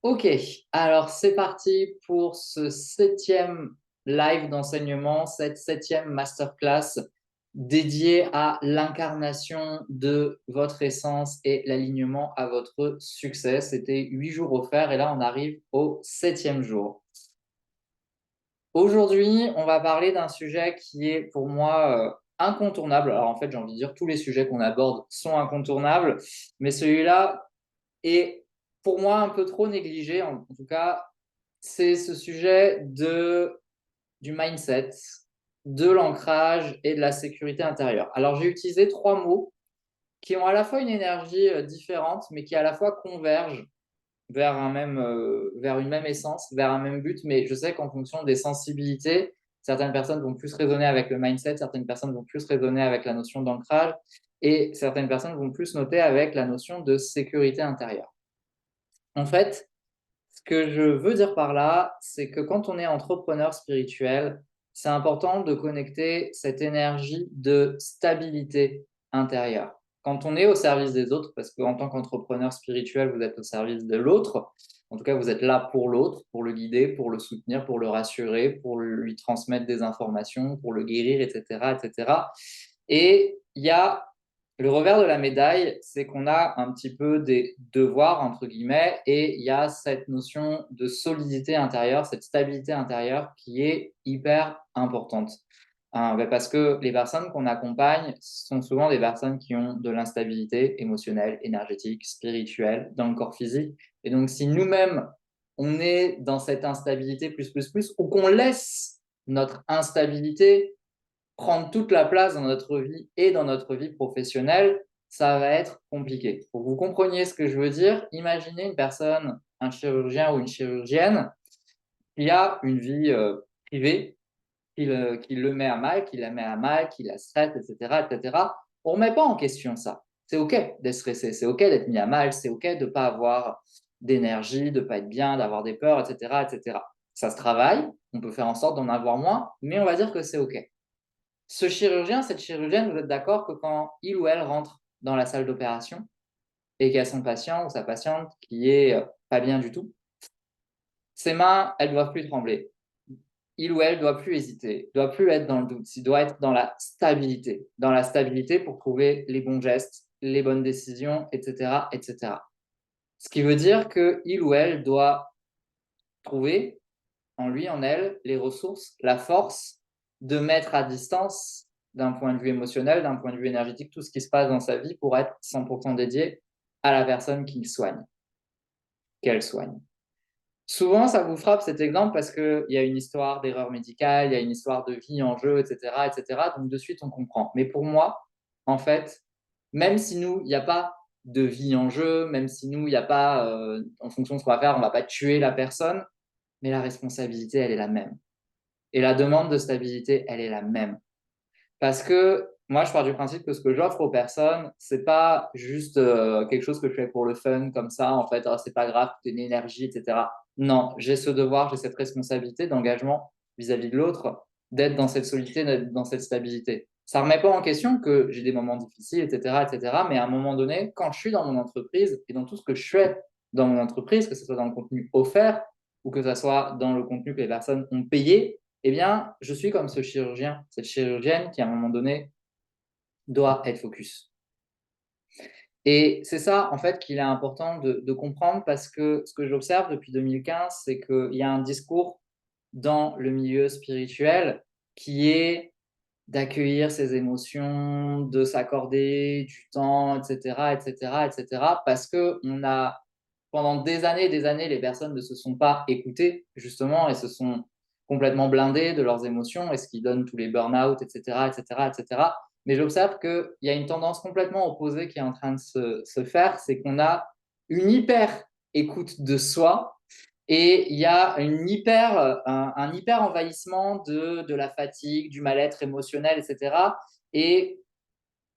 Ok, alors c'est parti pour ce 7e live d'enseignement, cette 7e masterclass dédiée à l'incarnation de votre essence et l'alignement à votre succès. C'était 8 jours offerts et là on arrive au 7e jour. Aujourd'hui, on va parler d'un sujet qui est pour moi incontournable. Alors en fait, j'ai envie de dire tous les sujets qu'on aborde sont incontournables, mais celui-là est pour moi un peu trop négligé. En tout cas, c'est ce sujet du mindset, de l'ancrage et de la sécurité intérieure. Alors j'ai utilisé 3 mots qui ont à la fois une énergie différente, mais qui à la fois convergent vers une même essence, vers un même but, mais je sais qu'en fonction des sensibilités, certaines personnes vont plus raisonner avec le mindset, certaines personnes vont plus raisonner avec la notion d'ancrage, et certaines personnes vont plus noter avec la notion de sécurité intérieure. En fait, ce que je veux dire par là, c'est que quand on est entrepreneur spirituel, c'est important de connecter cette énergie de stabilité intérieure. Quand on est au service des autres, parce qu'en tant qu'entrepreneur spirituel, vous êtes au service de l'autre, en tout cas, vous êtes là pour l'autre, pour le guider, pour le soutenir, pour le rassurer, pour lui transmettre des informations, pour le guérir, etc., etc. Et il y a le revers de la médaille, c'est qu'on a un petit peu des devoirs, entre guillemets, et il y a cette notion de solidité intérieure, cette stabilité intérieure qui est hyper importante. Parce que les personnes qu'on accompagne sont souvent des personnes qui ont de l'instabilité émotionnelle, énergétique, spirituelle, dans le corps physique. Et donc, si nous-mêmes, on est dans cette instabilité plus, ou qu'on laisse notre instabilité prendre toute la place dans notre vie et dans notre vie professionnelle, ça va être compliqué. Pour que vous compreniez ce que je veux dire, imaginez une personne, un chirurgien ou une chirurgienne, qui a une vie privée, qui le met à mal, qui la met à mal, qui la stresse, etc., etc. On ne remet pas en question ça. C'est OK d'être stressé, c'est OK d'être mis à mal, c'est OK de ne pas avoir d'énergie, de ne pas être bien, d'avoir des peurs, etc., etc. Ça se travaille, on peut faire en sorte d'en avoir moins, mais on va dire que c'est OK. Ce chirurgien, cette chirurgienne, vous êtes d'accord que quand il ou elle rentre dans la salle d'opération et qu'il y a son patient ou sa patiente qui est pas bien du tout, ses mains, elles doivent plus trembler. Il ou elle doit plus hésiter, doit plus être dans le doute, il doit être dans la stabilité pour trouver les bons gestes, les bonnes décisions, etc., etc. Ce qui veut dire que il ou elle doit trouver en lui, en elle, les ressources, la force de mettre à distance, d'un point de vue émotionnel, d'un point de vue énergétique, tout ce qui se passe dans sa vie pour être 100% dédié à la personne qu'il soigne, qu'elle soigne. Souvent, ça vous frappe cet exemple parce qu'il y a une histoire d'erreur médicale, il y a une histoire de vie en jeu, etc., etc. Donc, de suite, on comprend. Mais pour moi, en fait, même si nous, il n'y a pas de vie en jeu, même si nous, il n'y a pas, en fonction de ce qu'on va faire, on ne va pas tuer la personne, mais la responsabilité, elle est la même. Et la demande de stabilité, elle est la même. Parce que moi, je pars du principe que ce que j'offre aux personnes, c'est pas juste quelque chose que je fais pour le fun, comme ça, en fait, oh, c'est pas grave, c'est une énergie, etc. Non, j'ai ce devoir, j'ai cette responsabilité d'engagement vis-à-vis de l'autre, d'être dans cette solidité, d'être dans cette stabilité. Ça ne remet pas en question que j'ai des moments difficiles, etc., etc. Mais à un moment donné, quand je suis dans mon entreprise et dans tout ce que je fais dans mon entreprise, que ce soit dans le contenu offert ou que ce soit dans le contenu que les personnes ont payé, eh bien, je suis comme ce chirurgien, cette chirurgienne qui, à un moment donné, doit être focus. Et c'est ça, en fait, qu'il est important de comprendre parce que ce que j'observe depuis 2015, c'est qu'il y a un discours dans le milieu spirituel qui est d'accueillir ses émotions, de s'accorder du temps, etc., etc., etc., parce que on a, pendant des années, les personnes ne se sont pas écoutées, justement, et se sont complètement blindées de leurs émotions, et ce qui donne tous les burn-out, etc., etc., etc. Mais j'observe qu'il y a une tendance complètement opposée qui est en train de se faire, c'est qu'on a une hyper écoute de soi, et il y a un hyper envahissement de la fatigue, du mal-être émotionnel, etc. Et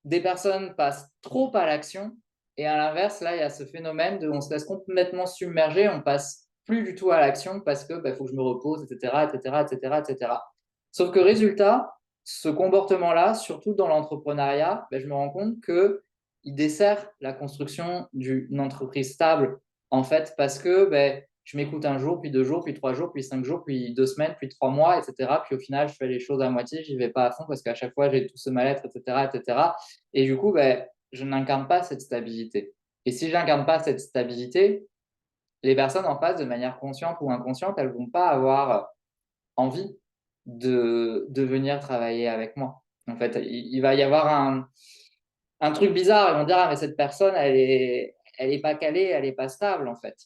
des personnes passent trop à l'action. Et à l'inverse, là, il y a ce phénomène de on se laisse complètement submerger, on passe plus du tout à l'action parce que faut que je me repose, etc., etc., etc., etc. Sauf que résultat, ce comportement-là, surtout dans l'entrepreneuriat, je me rends compte qu'il dessert la construction d'une entreprise stable, en fait, parce que je m'écoute un jour, puis 2 jours, puis 3 jours, puis 5 jours, puis 2 semaines, puis 3 mois, etc. Puis au final, je fais les choses à moitié, j'y vais pas à fond parce qu'à chaque fois, j'ai tout ce mal-être, etc., etc. Et du coup, ben, je n'incarne pas cette stabilité. Et si je n'incarne pas cette stabilité, les personnes en face, de manière consciente ou inconsciente, elles vont pas avoir envie de venir travailler avec moi. En fait, il va y avoir un truc bizarre. Ils vont dire, ah, mais cette personne, elle est pas calée, elle est pas stable, en fait.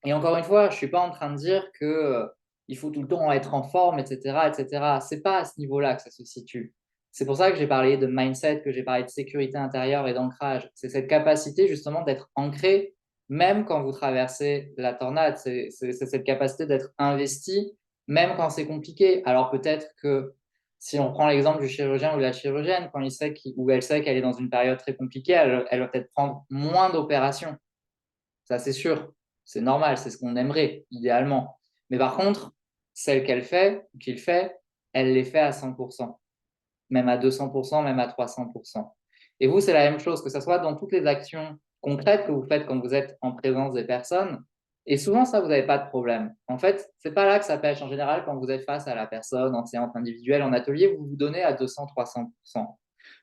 Et encore une fois, je suis pas en train de dire que il faut tout le temps être en forme, etc., etc. C'est pas à ce niveau-là que ça se situe. C'est pour ça que j'ai parlé de mindset, que j'ai parlé de sécurité intérieure et d'ancrage. C'est cette capacité justement d'être ancré, même quand vous traversez la tornade. C'est cette capacité d'être investi, même quand c'est compliqué. Alors peut-être que si on prend l'exemple du chirurgien ou de la chirurgienne, quand il sait ou elle sait qu'elle est dans une période très compliquée, elle va peut-être prendre moins d'opérations. Ça, c'est sûr. C'est normal, c'est ce qu'on aimerait, idéalement. Mais par contre, celle qu'elle fait, qu'il fait, elle les fait à 100%, même à 200%, même à 300%. Et vous, c'est la même chose, que ce soit dans toutes les actions concrètes que vous faites quand vous êtes en présence des personnes. Et souvent, ça, vous n'avez pas de problème. En fait, c'est pas là que ça pêche. En général, quand vous êtes face à la personne, en séance individuelle, en atelier, vous vous donnez à 200-300%.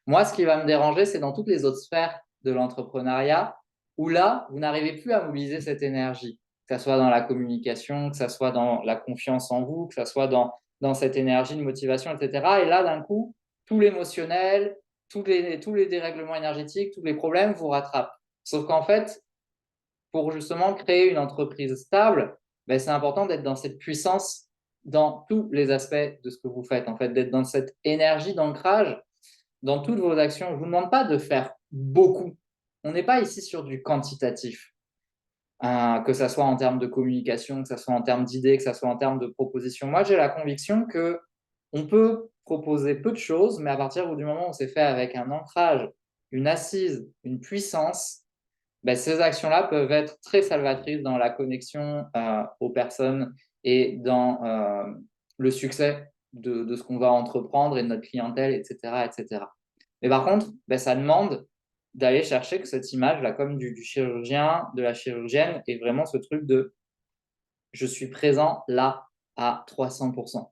Moi, ce qui va me déranger, c'est dans toutes les autres sphères de l'entrepreneuriat où là, vous n'arrivez plus à mobiliser cette énergie, que ce soit dans la communication, que ce soit dans la confiance en vous, que ce soit dans cette énergie de motivation, etc. Et là, d'un coup, tout l'émotionnel, tous les dérèglements énergétiques, tous les problèmes vous rattrapent. Sauf qu'en fait, pour justement créer une entreprise stable, ben, c'est important d'être dans cette puissance dans tous les aspects de ce que vous faites, en fait, d'être dans cette énergie d'ancrage dans toutes vos actions. Je ne vous demande pas de faire beaucoup. On n'est pas ici sur du quantitatif, que ce soit en termes de communication, que ce soit en termes d'idées, que ce soit en termes de propositions. Moi, j'ai la conviction que on peut proposer peu de choses, mais à partir du moment où c'est fait avec un ancrage, une assise, une puissance, ben, ces actions-là peuvent être très salvatrices dans la connexion aux personnes et dans le succès de ce qu'on va entreprendre et de notre clientèle, etc., etc. Mais par contre, ben, ça demande d'aller chercher que cette image-là, comme du chirurgien, de la chirurgienne, est vraiment ce truc de je suis présent là à 300%.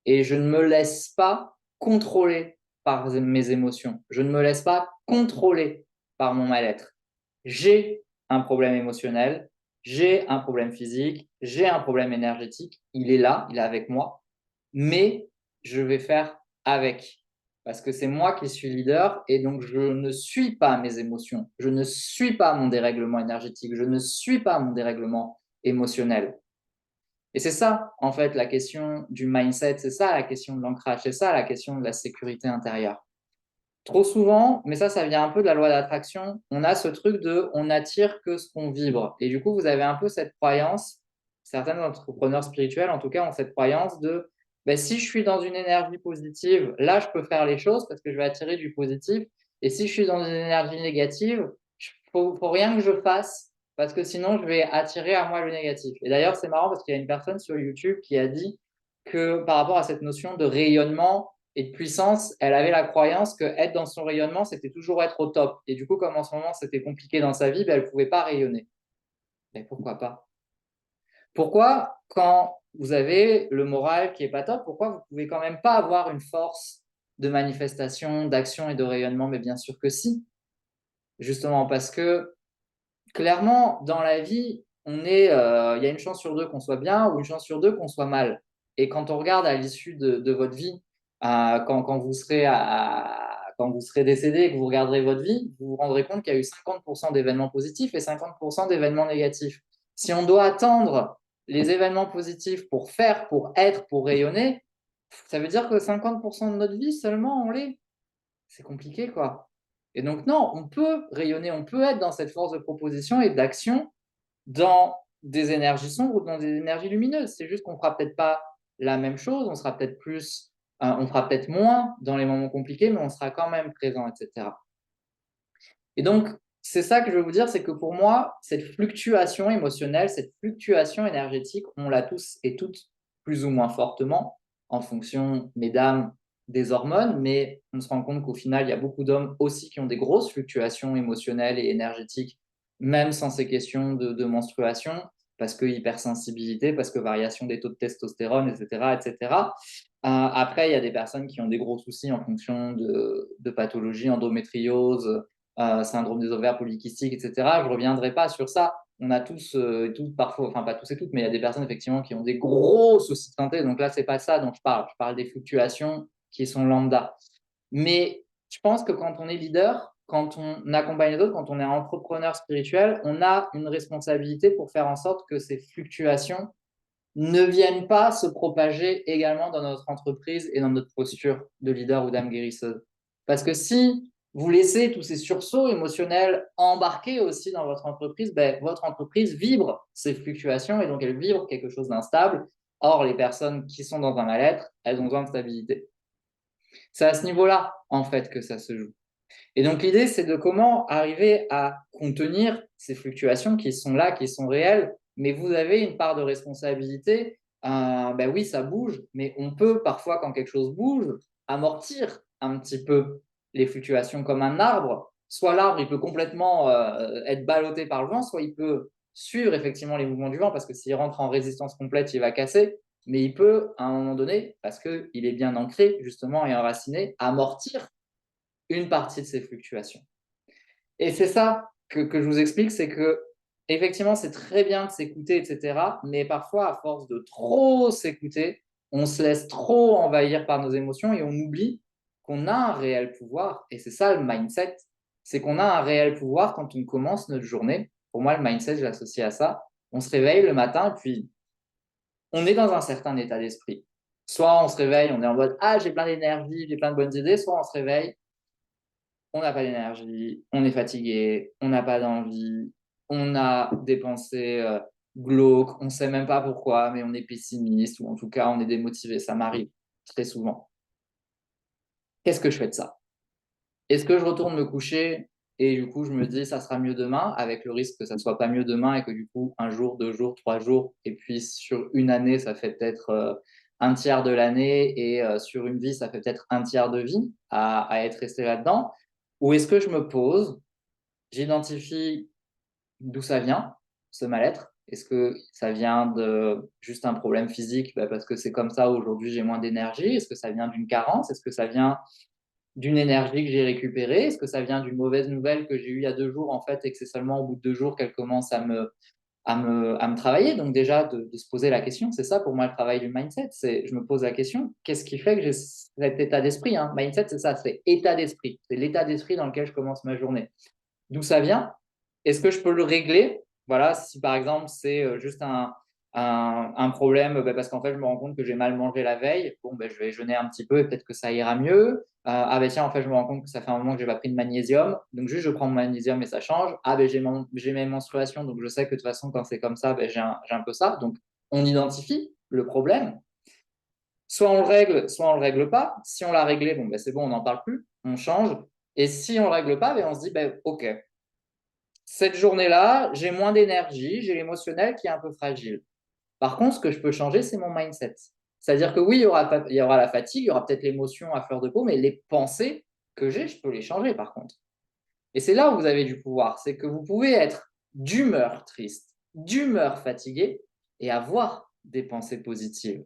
Et je ne me laisse pas contrôler par mes émotions. Je ne me laisse pas contrôler par mon mal-être. J'ai un problème émotionnel, j'ai un problème physique, j'ai un problème énergétique. Il est là, il est avec moi, mais je vais faire avec. Parce que c'est moi qui suis leader et donc je ne suis pas mes émotions, je ne suis pas mon dérèglement énergétique, je ne suis pas mon dérèglement émotionnel. Et c'est ça, en fait, la question du mindset, c'est ça la question de l'ancrage, c'est ça la question de la sécurité intérieure. Trop souvent, mais ça vient un peu de la loi d'attraction, on a ce truc de on n'attire que ce qu'on vibre. Et du coup, vous avez un peu cette croyance, certains entrepreneurs spirituels en tout cas ont cette croyance de ben, si je suis dans une énergie positive, là je peux faire les choses parce que je vais attirer du positif. Et si je suis dans une énergie négative, faut rien que je fasse parce que sinon je vais attirer à moi le négatif. Et d'ailleurs, c'est marrant parce qu'il y a une personne sur YouTube qui a dit que par rapport à cette notion de rayonnement, et de puissance, elle avait la croyance que être dans son rayonnement, c'était toujours être au top. Et du coup, comme en ce moment, c'était compliqué dans sa vie, ben, elle ne pouvait pas rayonner. Mais pourquoi pas? Pourquoi, quand vous avez le moral qui est pas top, pourquoi vous pouvez quand même pas avoir une force de manifestation, d'action et de rayonnement? Mais bien sûr que si. Justement, parce que clairement, dans la vie, il y a une chance sur deux qu'on soit bien ou une chance sur deux qu'on soit mal. Et quand on regarde à l'issue de votre vie, quand quand vous serez décédé et que vous regarderez votre vie, vous vous rendrez compte qu'il y a eu 50% d'événements positifs et 50% d'événements négatifs. Si on doit attendre les événements positifs pour faire, pour être, pour rayonner, ça veut dire que 50% de notre vie seulement, on l'est. C'est compliqué, quoi. Et donc, non, on peut rayonner, on peut être dans cette force de proposition et d'action dans des énergies sombres ou dans des énergies lumineuses. C'est juste qu'on ne fera peut-être pas la même chose, on sera peut-être plus, on fera peut-être moins dans les moments compliqués, mais on sera quand même présent, etc. Et donc, c'est ça que je veux vous dire, c'est que pour moi, cette fluctuation émotionnelle, cette fluctuation énergétique, on l'a tous et toutes plus ou moins fortement en fonction, mesdames, des hormones, mais on se rend compte qu'au final, il y a beaucoup d'hommes aussi qui ont des grosses fluctuations émotionnelles et énergétiques, même sans ces questions de menstruation. parce que hypersensibilité, parce que variation des taux de testostérone, etc., etc. Après, il y a des personnes qui ont des gros soucis en fonction de pathologies, endométriose, syndrome des ovaires polykystiques, etc. Je ne reviendrai pas sur ça. On a tous, toutes parfois, enfin pas tous et toutes, mais il y a des personnes effectivement qui ont des gros soucis de santé. Donc là, c'est pas ça dont je parle. Je parle des fluctuations qui sont lambda. Mais je pense que quand on est leader, quand on accompagne les autres, quand on est entrepreneur spirituel, on a une responsabilité pour faire en sorte que ces fluctuations ne viennent pas se propager également dans notre entreprise et dans notre posture de leader ou d'âme guérisseuse. Parce que si vous laissez tous ces sursauts émotionnels embarquer aussi dans votre entreprise, ben, votre entreprise vibre ces fluctuations et donc elle vibre quelque chose d'instable. Or, les personnes qui sont dans un mal-être, elles ont besoin de stabilité. C'est à ce niveau-là, en fait, que ça se joue. Et donc, l'idée, c'est de comment arriver à contenir ces fluctuations qui sont là, qui sont réelles, mais vous avez une part de responsabilité. Ben oui, ça bouge, mais on peut parfois, quand quelque chose bouge, amortir un petit peu les fluctuations comme un arbre. Soit l'arbre, il peut complètement être ballotté par le vent, soit il peut suivre effectivement les mouvements du vent, parce que s'il rentre en résistance complète, il va casser. Mais il peut, à un moment donné, parce qu'il est bien ancré, justement, et enraciné, amortir une partie de ces fluctuations. Et c'est ça que je vous explique, c'est que effectivement, c'est très bien de s'écouter, etc. Mais parfois, à force de trop s'écouter, on se laisse trop envahir par nos émotions et on oublie qu'on a un réel pouvoir. Et c'est ça le mindset, c'est qu'on a un réel pouvoir quand on commence notre journée. Pour moi, le mindset, je l'associe à ça. On se réveille le matin et puis on est dans un certain état d'esprit. Soit on se réveille, on est en mode ah, j'ai plein d'énergie, j'ai plein de bonnes idées, soit on se réveille, on n'a pas d'énergie, on est fatigué, on n'a pas d'envie, on a des pensées glauques, on ne sait même pas pourquoi, mais on est pessimiste ou en tout cas on est démotivé. Ça m'arrive très souvent. Qu'est-ce que je fais de ça? Est-ce que je retourne me coucher et du coup je me dis ça sera mieux demain, avec le risque que ça ne soit pas mieux demain et que du coup un jour, 2 jours, 3 jours, et puis sur une année ça fait peut-être un tiers de l'année et sur une vie ça fait peut-être un tiers de vie à être resté là-dedans? Ou est-ce que je me pose, j'identifie d'où ça vient, ce mal-être? Est-ce que ça vient de juste un problème physique, parce que c'est comme ça, aujourd'hui j'ai moins d'énergie? Est-ce que ça vient d'une carence? Est-ce que ça vient d'une énergie que j'ai récupérée? Est-ce que ça vient d'une mauvaise nouvelle que j'ai eue il y a 2 jours en fait et que c'est seulement au bout de 2 jours qu'elle commence à me travailler? Donc déjà de se poser la question, c'est ça pour moi le travail du mindset, c'est je me pose la question, qu'est-ce qui fait que j'ai cet état d'esprit, hein? Mindset, c'est ça, c'est état d'esprit, c'est l'état d'esprit dans lequel je commence ma journée. D'où ça vient? Est-ce que je peux le régler? Voilà, si par exemple c'est juste un problème, parce qu'en fait je me rends compte que j'ai mal mangé la veille, bon, je vais jeûner un petit peu et peut-être que ça ira mieux. Ah ben tiens, en fait je me rends compte que ça fait un moment que j'ai pas pris de magnésium, donc juste je prends mon magnésium et ça change. Ah ben j'ai mes menstruations, donc je sais que de toute façon quand c'est comme ça, j'ai un peu ça. Donc on identifie le problème. Soit on le règle, soit on le règle pas. Si on l'a réglé, bon c'est bon, on n'en parle plus, on change. Et si on le règle pas, on se dit ok, cette journée-là, j'ai moins d'énergie, j'ai l'émotionnel qui est un peu fragile. Par contre, ce que je peux changer, c'est mon mindset. C'est-à-dire que oui, il y aura la fatigue, il y aura peut-être l'émotion à fleur de peau, mais les pensées que j'ai, je peux les changer par contre. Et c'est là où vous avez du pouvoir, c'est que vous pouvez être d'humeur triste, d'humeur fatiguée et avoir des pensées positives.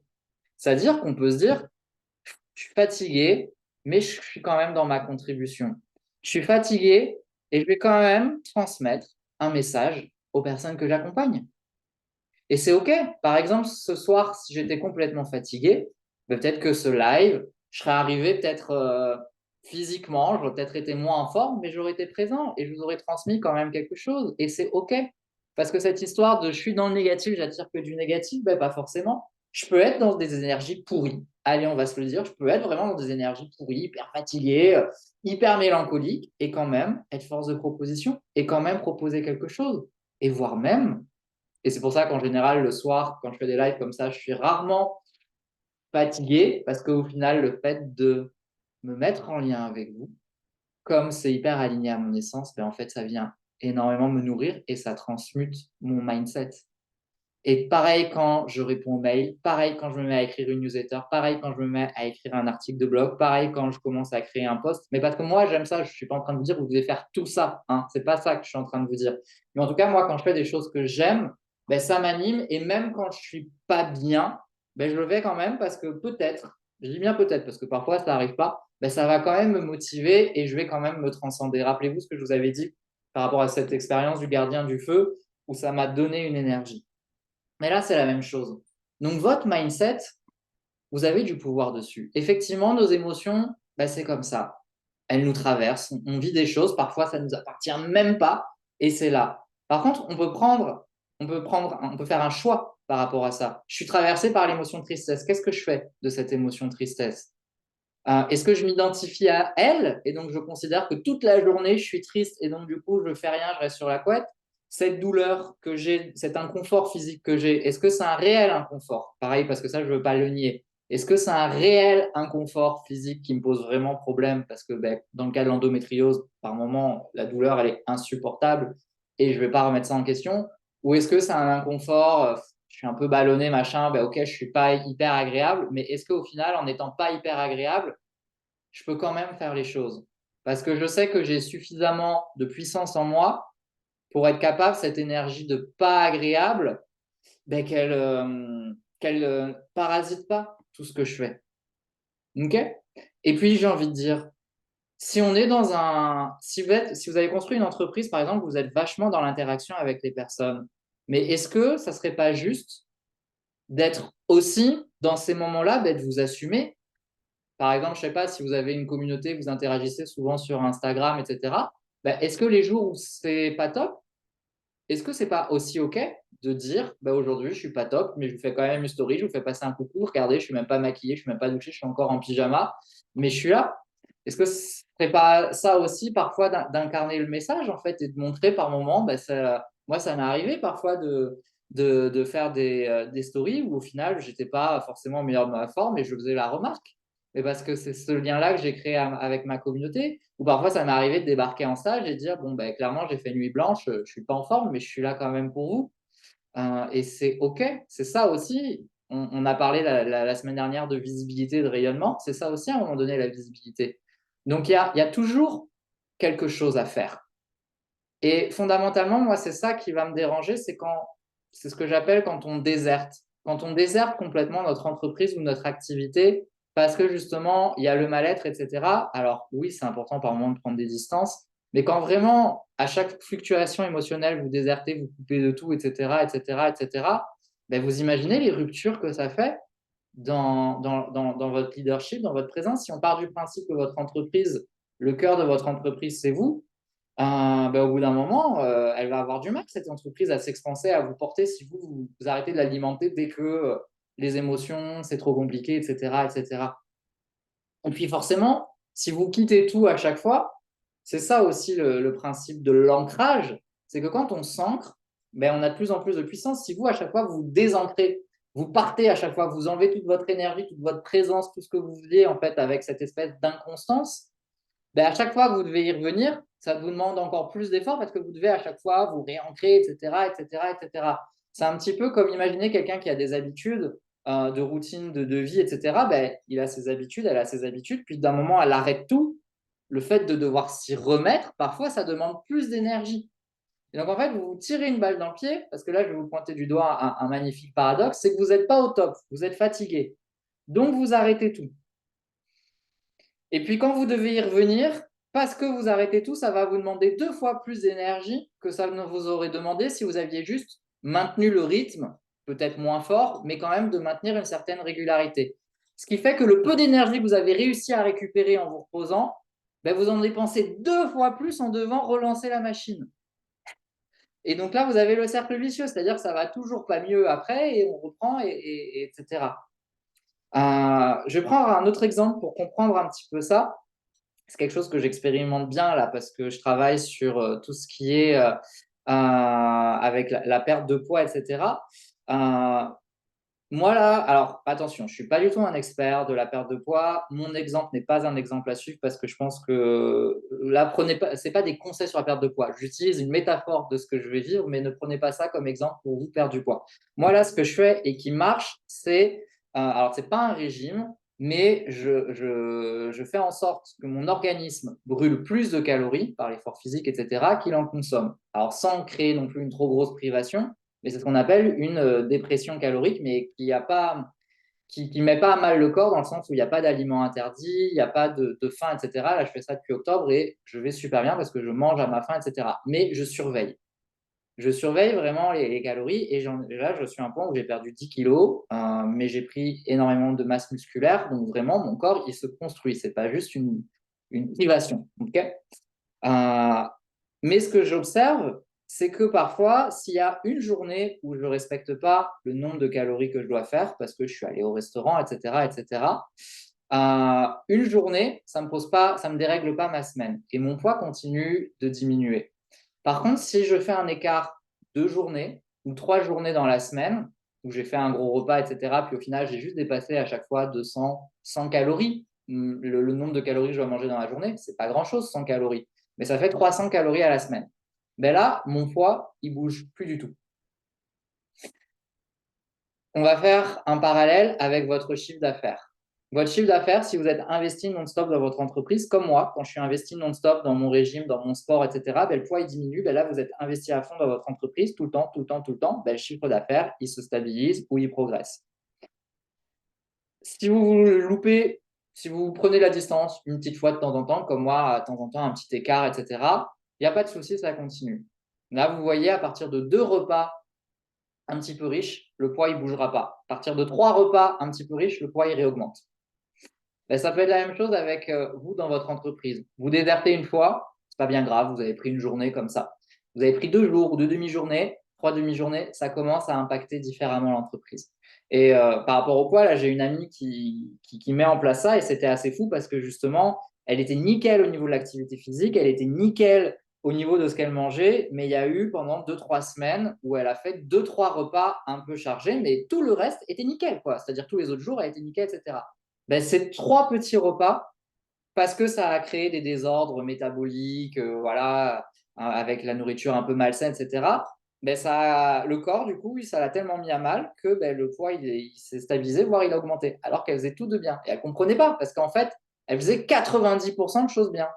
C'est-à-dire qu'on peut se dire, je suis fatigué, mais je suis quand même dans ma contribution. Je suis fatigué et je vais quand même transmettre un message aux personnes que j'accompagne. Et c'est OK. Par exemple, ce soir, si j'étais complètement fatigué, peut-être que ce live, je serais arrivé peut-être physiquement, j'aurais peut-être été moins en forme, mais j'aurais été présent et je vous aurais transmis quand même quelque chose. Et c'est OK. Parce que cette histoire de je suis dans le négatif, j'attire que du négatif, pas forcément. Je peux être dans des énergies pourries. Allez, on va se le dire, je peux être vraiment dans des énergies pourries, hyper fatigué, hyper mélancolique, et quand même être force de proposition, et quand même proposer quelque chose. Et voire même, et c'est pour ça qu'en général, le soir, quand je fais des lives comme ça, je suis rarement fatigué, parce qu'au final, le fait de me mettre en lien avec vous, comme c'est hyper aligné à mon essence, en fait, ça vient énormément me nourrir et ça transmute mon mindset. Et pareil quand je réponds aux mails, pareil quand je me mets à écrire une newsletter, pareil quand je me mets à écrire un article de blog, pareil quand je commence à créer un post. Mais parce que moi, j'aime ça, je ne suis pas en train de vous dire que vous devez faire tout ça. Hein. Ce n'est pas ça que je suis en train de vous dire. Mais en tout cas, moi, quand je fais des choses que j'aime, ben, ça m'anime. Et même quand je ne suis pas bien, ben, je le fais quand même parce que peut-être, je dis bien peut-être parce que parfois ça n'arrive pas, ben, ça va quand même me motiver et je vais quand même me transcender. Rappelez-vous ce que je vous avais dit par rapport à cette expérience du gardien du feu où ça m'a donné une énergie. Mais là, c'est la même chose. Donc, votre mindset, vous avez du pouvoir dessus. Effectivement, nos émotions, ben, c'est comme ça. Elles nous traversent. On vit des choses. Parfois, ça ne nous appartient même pas. Et c'est là. Par contre, on peut faire un choix par rapport à ça. Je suis traversé par l'émotion de tristesse. Qu'est-ce que je fais de cette émotion de tristesse? Est-ce que je m'identifie à elle et donc je considère que toute la journée je suis triste et donc du coup je ne fais rien, je reste sur la couette? Cette douleur que j'ai, cet inconfort physique que j'ai, est-ce que c'est un réel inconfort? Pareil, parce que ça, je ne veux pas le nier. Est-ce que c'est un réel inconfort physique qui me pose vraiment problème? Parce que ben, dans le cas de l'endométriose, par moment, la douleur, elle est insupportable et je ne vais pas remettre ça en question. Ou est-ce que c'est un inconfort, je suis un peu ballonné, machin, ben ok, je ne suis pas hyper agréable, mais est-ce qu'au final, en n'étant pas hyper agréable, je peux quand même faire les choses? Parce que je sais que j'ai suffisamment de puissance en moi pour être capable, cette énergie de pas agréable, ben, qu'elle parasite pas tout ce que je fais. Ok? Et puis, j'ai envie de dire, si on est dans un. Si vous avez construit une entreprise, par exemple, vous êtes vachement dans l'interaction avec les personnes. Mais est-ce que ça serait pas juste d'être aussi, dans ces moments-là, ben, de vous assumer? Par exemple, je ne sais pas si vous avez une communauté, vous interagissez souvent sur Instagram, etc. Ben, est-ce que les jours où c'est pas top, est-ce que c'est pas aussi OK de dire ben, aujourd'hui je suis pas top, mais je vous fais quand même une story, je vous fais passer un coucou, regardez, je suis même pas maquillée, je suis même pas douchée, je suis encore en pyjama, mais je suis là. Est-ce que ce serait pas ça aussi parfois d'incarner le message en fait et de montrer par moment, ben, moi ça m'est arrivé parfois de faire des stories où au final j'étais pas forcément au meilleur de ma forme et je faisais la remarque. Mais parce que c'est ce lien-là que j'ai créé avec ma communauté. Ou parfois, ça m'est arrivé de débarquer en stage et de dire, bon, ben, clairement, j'ai fait nuit blanche, je ne suis pas en forme, mais je suis là quand même pour vous. Et c'est OK, c'est ça aussi. On a parlé la semaine dernière de visibilité, de rayonnement. C'est ça aussi, à un moment donné, la visibilité. Donc, il y a toujours quelque chose à faire. Et fondamentalement, moi, c'est ça qui va me déranger, c'est ce que j'appelle quand on déserte. Quand on déserte complètement notre entreprise ou notre activité, parce que justement, il y a le mal-être, etc. Alors oui, c'est important par moment de prendre des distances, mais quand vraiment, à chaque fluctuation émotionnelle, vous désertez, vous coupez de tout, etc., etc., etc., ben vous imaginez les ruptures que ça fait dans votre leadership, dans votre présence. Si on part du principe que votre entreprise, le cœur de votre entreprise, c'est vous, ben, au bout d'un moment, elle va avoir du mal, cette entreprise, à s'expanser, à vous porter si vous arrêtez de l'alimenter dès que les émotions, c'est trop compliqué, etc., etc. Et puis forcément, si vous quittez tout à chaque fois, c'est ça aussi le principe de l'ancrage, c'est que quand on s'ancre, ben, on a de plus en plus de puissance. Si vous, à chaque fois, vous désancrez, vous partez à chaque fois, vous enlevez toute votre énergie, toute votre présence, tout ce que vous vouliez en fait avec cette espèce d'inconstance, ben, à chaque fois que vous devez y revenir, ça vous demande encore plus d'efforts parce que vous devez à chaque fois vous réancrer, etc., etc., etc. C'est un petit peu comme imaginer quelqu'un qui a des habitudes de routine, de vie, etc. Ben, il a ses habitudes, elle a ses habitudes, puis d'un moment, elle arrête tout. Le fait de devoir s'y remettre, parfois, ça demande plus d'énergie. Et donc, en fait, vous vous tirez une balle dans le pied, parce que là, je vais vous pointer du doigt un magnifique paradoxe, c'est que vous n'êtes pas au top, vous êtes fatigué. Donc, vous arrêtez tout. Et puis quand vous devez y revenir, parce que vous arrêtez tout, ça va vous demander 2 fois plus d'énergie que ça ne vous aurait demandé si vous aviez juste maintenu le rythme, peut-être moins fort, mais quand même de maintenir une certaine régularité. Ce qui fait que le peu d'énergie que vous avez réussi à récupérer en vous reposant, ben vous en dépensez 2 fois plus en devant relancer la machine. Et donc là, vous avez le cercle vicieux, c'est-à-dire que ça va toujours pas mieux après et on reprend, etc. Je vais prendre un autre exemple pour comprendre un petit peu ça. C'est quelque chose que j'expérimente bien là parce que je travaille sur tout ce qui est avec la perte de poids, etc. Euh, Moi là, alors attention, je ne suis pas du tout un expert de la perte de poids. Mon exemple n'est pas un exemple à suivre parce que je pense que là, prenez pas, c'est pas des conseils sur la perte de poids. J'utilise une métaphore de ce que je vais vivre, mais ne prenez pas ça comme exemple pour vous perdre du poids. Moi là, ce que je fais et qui marche, alors c'est pas un régime, mais je fais en sorte que mon organisme brûle plus de calories par l'effort physique, etc., qu'il en consomme. Alors sans créer non plus une trop grosse privation, mais c'est ce qu'on appelle une dépression calorique, mais qui met pas à mal le corps dans le sens où il n'y a pas d'aliments interdits, il n'y a pas de faim, etc. Là, je fais ça depuis octobre et je vais super bien parce que je mange à ma faim, etc. Mais je surveille. Je surveille vraiment les calories et là, je suis à un point où j'ai perdu 10 kilos, mais j'ai pris énormément de masse musculaire. Donc, vraiment, mon corps, il se construit. Ce n'est pas juste une privation. Okay. Mais ce que j'observe, c'est que parfois, s'il y a une journée où je ne respecte pas le nombre de calories que je dois faire parce que je suis allé au restaurant, etc., etc., une journée, ça me dérègle pas ma semaine et mon poids continue de diminuer. Par contre, si je fais un écart 2 journées ou 3 journées dans la semaine, où j'ai fait un gros repas, etc., puis au final, j'ai juste dépassé à chaque fois 200, 100 calories. Le nombre de calories que je dois manger dans la journée, c'est pas grand-chose, 100 calories. Mais ça fait 300 calories à la semaine. Ben là, mon poids, il bouge plus du tout. On va faire un parallèle avec votre chiffre d'affaires. Votre chiffre d'affaires, si vous êtes investi non-stop dans votre entreprise, comme moi, quand je suis investi non-stop dans mon régime, dans mon sport, etc., ben, le poids il diminue. Ben là, vous êtes investi à fond dans votre entreprise tout le temps, tout le temps, tout le temps. Ben, le chiffre d'affaires, il se stabilise ou il progresse. Si vous vous loupez, si vous prenez la distance une petite fois de temps en temps, comme moi, de temps en temps, un petit écart, etc., il n'y a pas de souci, ça continue. Là, vous voyez, à partir de 2 repas un petit peu riches, le poids il ne bougera pas. À partir de 3 repas un petit peu riches, le poids il réaugmente. Ben, ça peut être la même chose avec vous dans votre entreprise. Vous désertez une fois, c'est pas bien grave, vous avez pris une journée comme ça. Vous avez pris 2 jours ou 2 demi-journées, 3 demi-journées, ça commence à impacter différemment l'entreprise. Et par rapport au poids, là, j'ai une amie qui met en place ça et c'était assez fou parce que justement, elle était nickel au niveau de l'activité physique, elle était nickel au niveau de ce qu'elle mangeait, mais il y a eu pendant 2, 3 semaines où elle a fait 2, 3 repas un peu chargés, mais tout le reste était nickel, quoi. C'est-à-dire tous les autres jours, elle était nickel, etc. Ben, c'est 3 petits repas parce que ça a créé des désordres métaboliques, voilà, avec la nourriture un peu malsaine, etc. Ben le corps, du coup, ça l'a tellement mis à mal que ben, le poids, il s'est stabilisé, voire il a augmenté, alors qu'elle faisait tout de bien. Et elle ne comprenait pas, parce qu'en fait, elle faisait 90% de choses bien.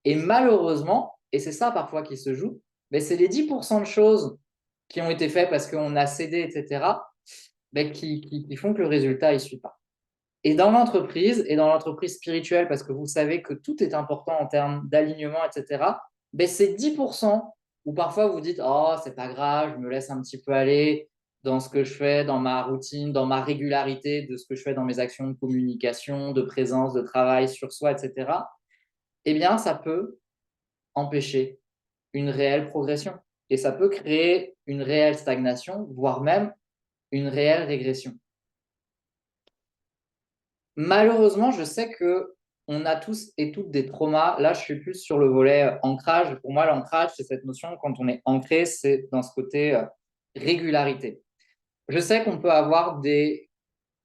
Et malheureusement, et c'est ça parfois qui se joue, ben, c'est les 10% de choses qui ont été faites parce qu'on a cédé, etc., ben, qui font que le résultat, il ne suit pas. Et dans l'entreprise spirituelle, parce que vous savez que tout est important en termes d'alignement, etc., ben c'est 10% où parfois vous dites, oh, c'est pas grave, je me laisse un petit peu aller dans ce que je fais, dans ma routine, dans ma régularité de ce que je fais dans mes actions de communication, de présence, de travail sur soi, etc., eh bien, ça peut empêcher une réelle progression. Et ça peut créer une réelle stagnation, voire même une réelle régression. Malheureusement, je sais que on a tous et toutes des traumas. Là, je suis plus sur le volet ancrage. Pour moi, l'ancrage, c'est cette notion, quand on est ancré, c'est dans ce côté régularité. Je sais qu'on peut avoir des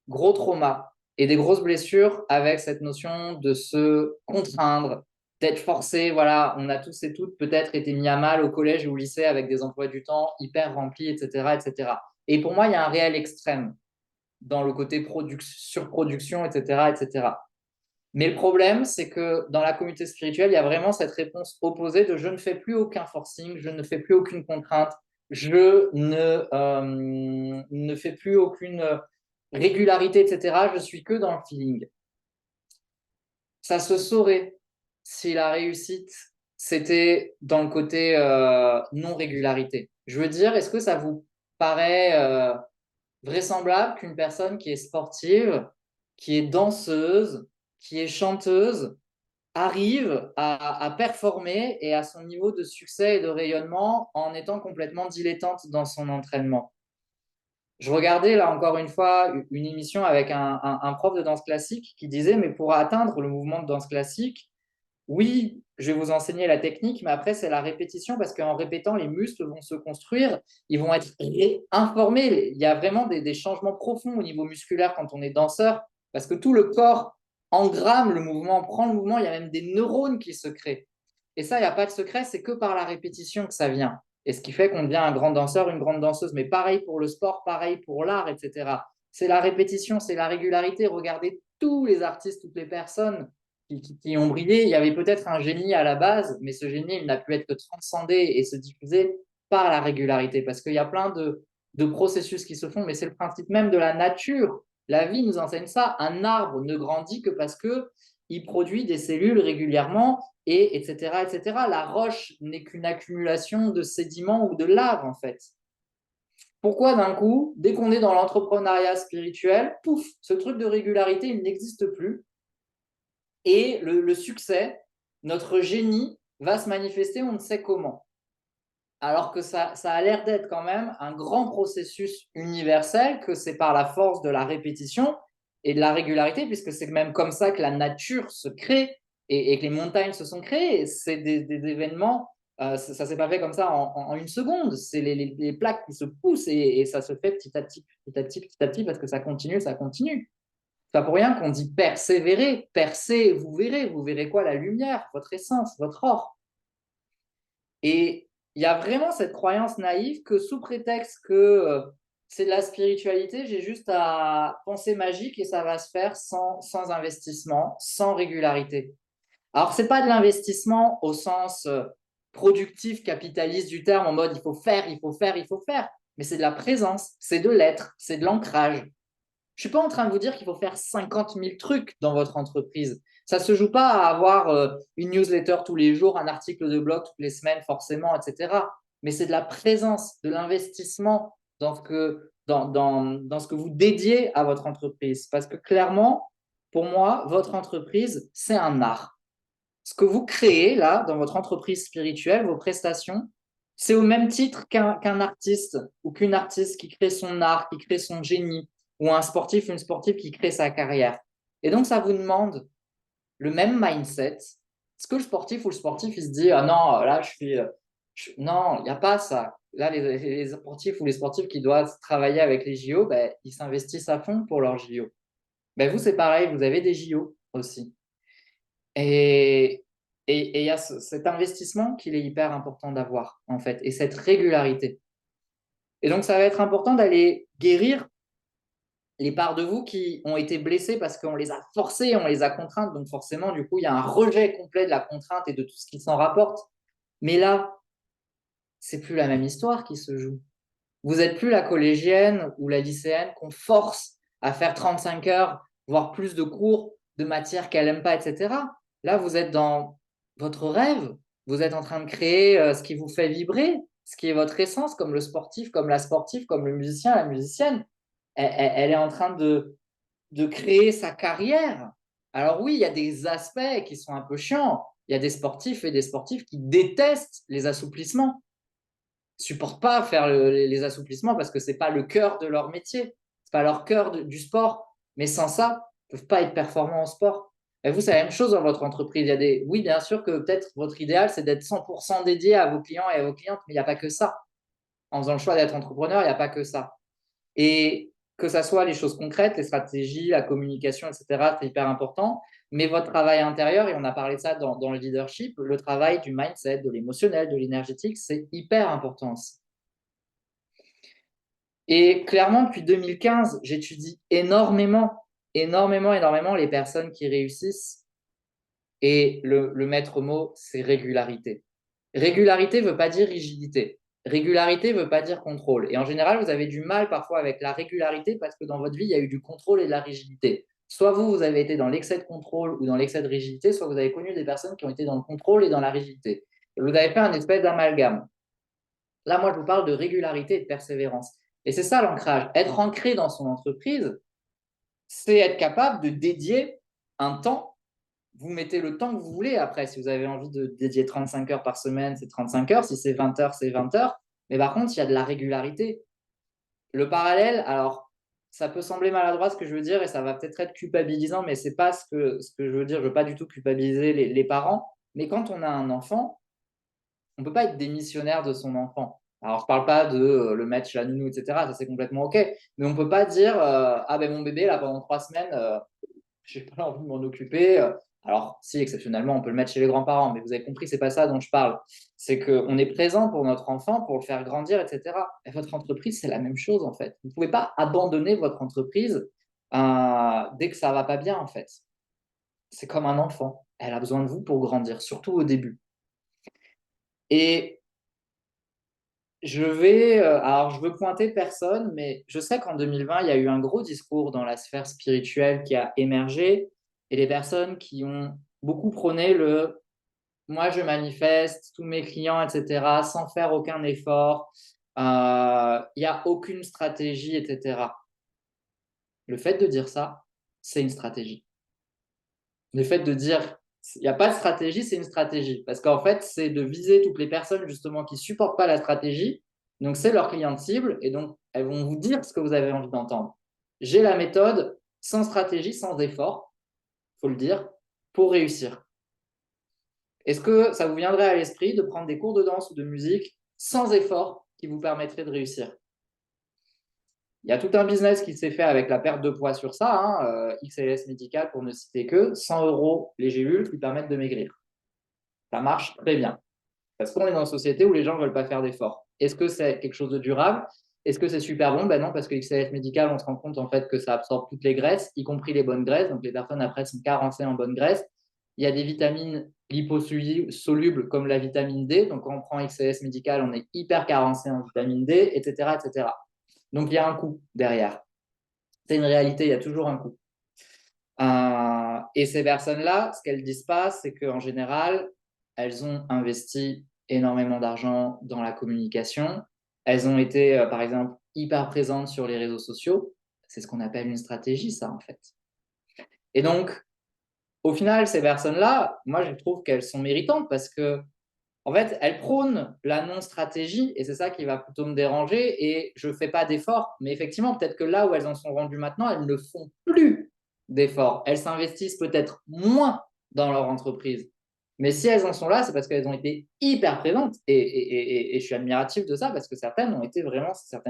gros traumas et des grosses blessures avec cette notion de se contraindre, d'être forcé. Voilà, on a tous et toutes peut-être été mis à mal au collège ou au lycée avec des emplois du temps hyper remplis, etc., etc. Et pour moi, il y a un réel extrême dans le côté surproduction, etc., etc. Mais le problème, c'est que dans la communauté spirituelle, il y a vraiment cette réponse opposée de je ne fais plus aucun forcing, je ne fais plus aucune contrainte, je ne fais plus aucune régularité, etc. Je suis que dans le feeling. Ça se saurait si la réussite, c'était dans le côté non-régularité. Je veux dire, est-ce que ça vous paraît vraisemblable qu'une personne qui est sportive, qui est danseuse, qui est chanteuse, arrive à performer et à son niveau de succès et de rayonnement en étant complètement dilettante dans son entraînement? Je regardais là encore une fois une émission avec un prof de danse classique qui disait, mais pour atteindre le mouvement de danse classique, oui, je vais vous enseigner la technique, mais après, c'est la répétition parce qu'en répétant, les muscles vont se construire, ils vont être informés. Il y a vraiment des changements profonds au niveau musculaire quand on est danseur parce que tout le corps engramme le mouvement, prend le mouvement, il y a même des neurones qui se créent. Et ça, il n'y a pas de secret, c'est que par la répétition que ça vient. Et ce qui fait qu'on devient un grand danseur, une grande danseuse. Mais pareil pour le sport, pareil pour l'art, etc. C'est la répétition, c'est la régularité. Regardez tous les artistes, toutes les personnes qui ont brillé. Il y avait peut-être un génie à la base, mais ce génie, il n'a pu être que transcendé et se diffuser par la régularité. Parce qu'il y a plein de processus qui se font, mais c'est le principe même de la nature. La vie nous enseigne ça. Un arbre ne grandit que parce qu'il produit des cellules régulièrement, et etc., etc. La roche n'est qu'une accumulation de sédiments ou de lave, en fait. Pourquoi d'un coup, dès qu'on est dans l'entrepreneuriat spirituel, pouf, ce truc de régularité, il n'existe plus. Et le succès, notre génie, va se manifester, on ne sait comment. Alors que ça a l'air d'être quand même un grand processus universel, que c'est par la force de la répétition et de la régularité, puisque c'est même comme ça que la nature se crée et que les montagnes se sont créées. C'est des événements, ça ne s'est pas fait comme ça en une seconde. C'est les plaques qui se poussent et ça se fait petit à petit, petit à petit, petit à petit, parce que ça continue, ça continue. C'est pas pour rien qu'on dit persévérer, percez, vous verrez quoi? La lumière, votre essence, votre or. Et il y a vraiment cette croyance naïve que sous prétexte que c'est de la spiritualité, j'ai juste à penser magique et ça va se faire sans investissement, sans régularité. Alors, ce n'est pas de l'investissement au sens productif, capitaliste du terme, en mode il faut faire, il faut faire, il faut faire, mais c'est de la présence, c'est de l'être, c'est de l'ancrage. Je ne suis pas en train de vous dire qu'il faut faire 50 000 trucs dans votre entreprise. Ça ne se joue pas à avoir une newsletter tous les jours, un article de blog toutes les semaines, forcément, etc. Mais c'est de la présence, de l'investissement dans ce que vous dédiez à votre entreprise. Parce que clairement, pour moi, votre entreprise, c'est un art. Ce que vous créez là, dans votre entreprise spirituelle, vos prestations, c'est au même titre qu'un artiste ou qu'une artiste qui crée son art, qui crée son génie, ou un sportif, une sportive qui crée sa carrière. Et donc, ça vous demande le même mindset. Est-ce que le sportif ou le sportif, il se dit, ah non, là, non, il n'y a pas ça. Là, les sportifs ou les sportifs qui doivent travailler avec les JO, ben, ils s'investissent à fond pour leurs JO. Ben, vous, c'est pareil, vous avez des JO aussi. Et il y a cet investissement qu'il est hyper important d'avoir, en fait, et cette régularité. Et donc, ça va être important d'aller guérir les parts de vous qui ont été blessées parce qu'on les a forcées, on les a contraintes. Donc, forcément, du coup, il y a un rejet complet de la contrainte et de tout ce qui s'en rapporte. Mais là, c'est plus la même histoire qui se joue. Vous n'êtes plus la collégienne ou la lycéenne qu'on force à faire 35 heures, voire plus de cours de matières qu'elle n'aime pas, etc. Là, vous êtes dans votre rêve. Vous êtes en train de créer ce qui vous fait vibrer, ce qui est votre essence, comme le sportif, comme la sportive, comme le musicien, la musicienne. Elle est en train de créer sa carrière. Alors oui, il y a des aspects qui sont un peu chiants. Il y a des sportifs et des sportifs qui détestent les assouplissements, supportent pas faire les assouplissements parce que c'est pas le cœur de leur métier, c'est pas leur cœur du sport. Mais sans ça, ils peuvent pas être performants en sport. Et vous, c'est la même chose dans votre entreprise. Il y a oui, bien sûr que peut-être votre idéal, c'est d'être 100% dédié à vos clients et à vos clientes, mais il n'y a pas que ça. En faisant le choix d'être entrepreneur, il n'y a pas que ça. Et que ça soit les choses concrètes, les stratégies, la communication, etc., c'est hyper important. Mais votre travail intérieur, et on a parlé de ça dans le leadership, le travail du mindset, de l'émotionnel, de l'énergétique, c'est hyper important aussi. Et clairement, depuis 2015, j'étudie énormément les personnes qui réussissent. Et le maître mot, c'est régularité. Régularité ne veut pas dire rigidité. Régularité ne veut pas dire contrôle. Et en général, vous avez du mal parfois avec la régularité parce que dans votre vie, il y a eu du contrôle et de la rigidité. Soit vous avez été dans l'excès de contrôle ou dans l'excès de rigidité, soit vous avez connu des personnes qui ont été dans le contrôle et dans la rigidité. Et vous avez fait un espèce d'amalgame. Là, moi, je vous parle de régularité et de persévérance. Et c'est ça l'ancrage. Être ancré dans son entreprise, c'est être capable de dédier un temps. Vous mettez le temps que vous voulez après. Si vous avez envie de dédier 35 heures par semaine, c'est 35 heures. Si c'est 20 heures, c'est 20 heures. Mais par contre, il y a de la régularité. Le parallèle, alors, ça peut sembler maladroit ce que je veux dire et ça va peut-être être culpabilisant, mais ce n'est pas ce que je veux dire. Je ne veux pas du tout culpabiliser les parents. Mais quand on a un enfant, on ne peut pas être démissionnaire de son enfant. Alors, je ne parle pas de le mettre chez la nounou, etc. Ça, c'est complètement OK. Mais on ne peut pas dire ah ben mon bébé, là, pendant 3 semaines, je n'ai pas envie de m'en occuper. Alors, si, exceptionnellement, on peut le mettre chez les grands-parents, mais vous avez compris, ce n'est pas ça dont je parle. C'est qu'on est présent pour notre enfant, pour le faire grandir, etc. Et votre entreprise, c'est la même chose, en fait. Vous ne pouvez pas abandonner votre entreprise dès que ça ne va pas bien, en fait. C'est comme un enfant. Elle a besoin de vous pour grandir, surtout au début. Et alors je veux pointer personne, mais je sais qu'en 2020, il y a eu un gros discours dans la sphère spirituelle qui a émergé et les personnes qui ont beaucoup prôné le moi je manifeste tous mes clients, etc., sans faire aucun effort, il n'y a aucune stratégie, etc. Le fait de dire ça, c'est une stratégie. Le fait de dire il n'y a pas de stratégie, c'est une stratégie. Parce qu'en fait, c'est de viser toutes les personnes justement qui ne supportent pas la stratégie. Donc, c'est leur client cible et donc elles vont vous dire ce que vous avez envie d'entendre. J'ai la méthode sans stratégie, sans effort, il faut le dire, pour réussir. Est-ce que ça vous viendrait à l'esprit de prendre des cours de danse ou de musique sans effort qui vous permettraient de réussir? Il y a tout un business qui s'est fait avec la perte de poids sur ça, hein, XLS Médical pour ne citer que 100 € les gélules qui permettent de maigrir. Ça marche très bien. Parce qu'on est dans une société où les gens ne veulent pas faire d'efforts. Est-ce que c'est quelque chose de durable? Est-ce que c'est super bon? Ben non, parce que XLS Médical, on se rend compte en fait que ça absorbe toutes les graisses, y compris les bonnes graisses. Donc les personnes après sont carencées en bonnes graisses. Il y a des vitamines liposolubles comme la vitamine D. Donc quand on prend XLS Médical, on est hyper carencé en vitamine D, etc., etc. Donc il y a un coût derrière. C'est une réalité, il y a toujours un coût. Et ces personnes-là, ce qu'elles disent pas, c'est qu'en général, elles ont investi énormément d'argent dans la communication. Elles ont été, par exemple, hyper présentes sur les réseaux sociaux. C'est ce qu'on appelle une stratégie, ça, en fait. Et donc, au final, ces personnes-là, moi, je trouve qu'elles sont méritantes parce que, en fait, elles prônent la non-stratégie et c'est ça qui va plutôt me déranger. Et je ne fais pas d'efforts, mais effectivement, peut-être que là où elles en sont rendues maintenant, elles ne font plus d'efforts. Elles s'investissent peut-être moins dans leur entreprise. Mais si elles en sont là, c'est parce qu'elles ont été hyper présentes. Et je suis admiratif de ça parce que certaines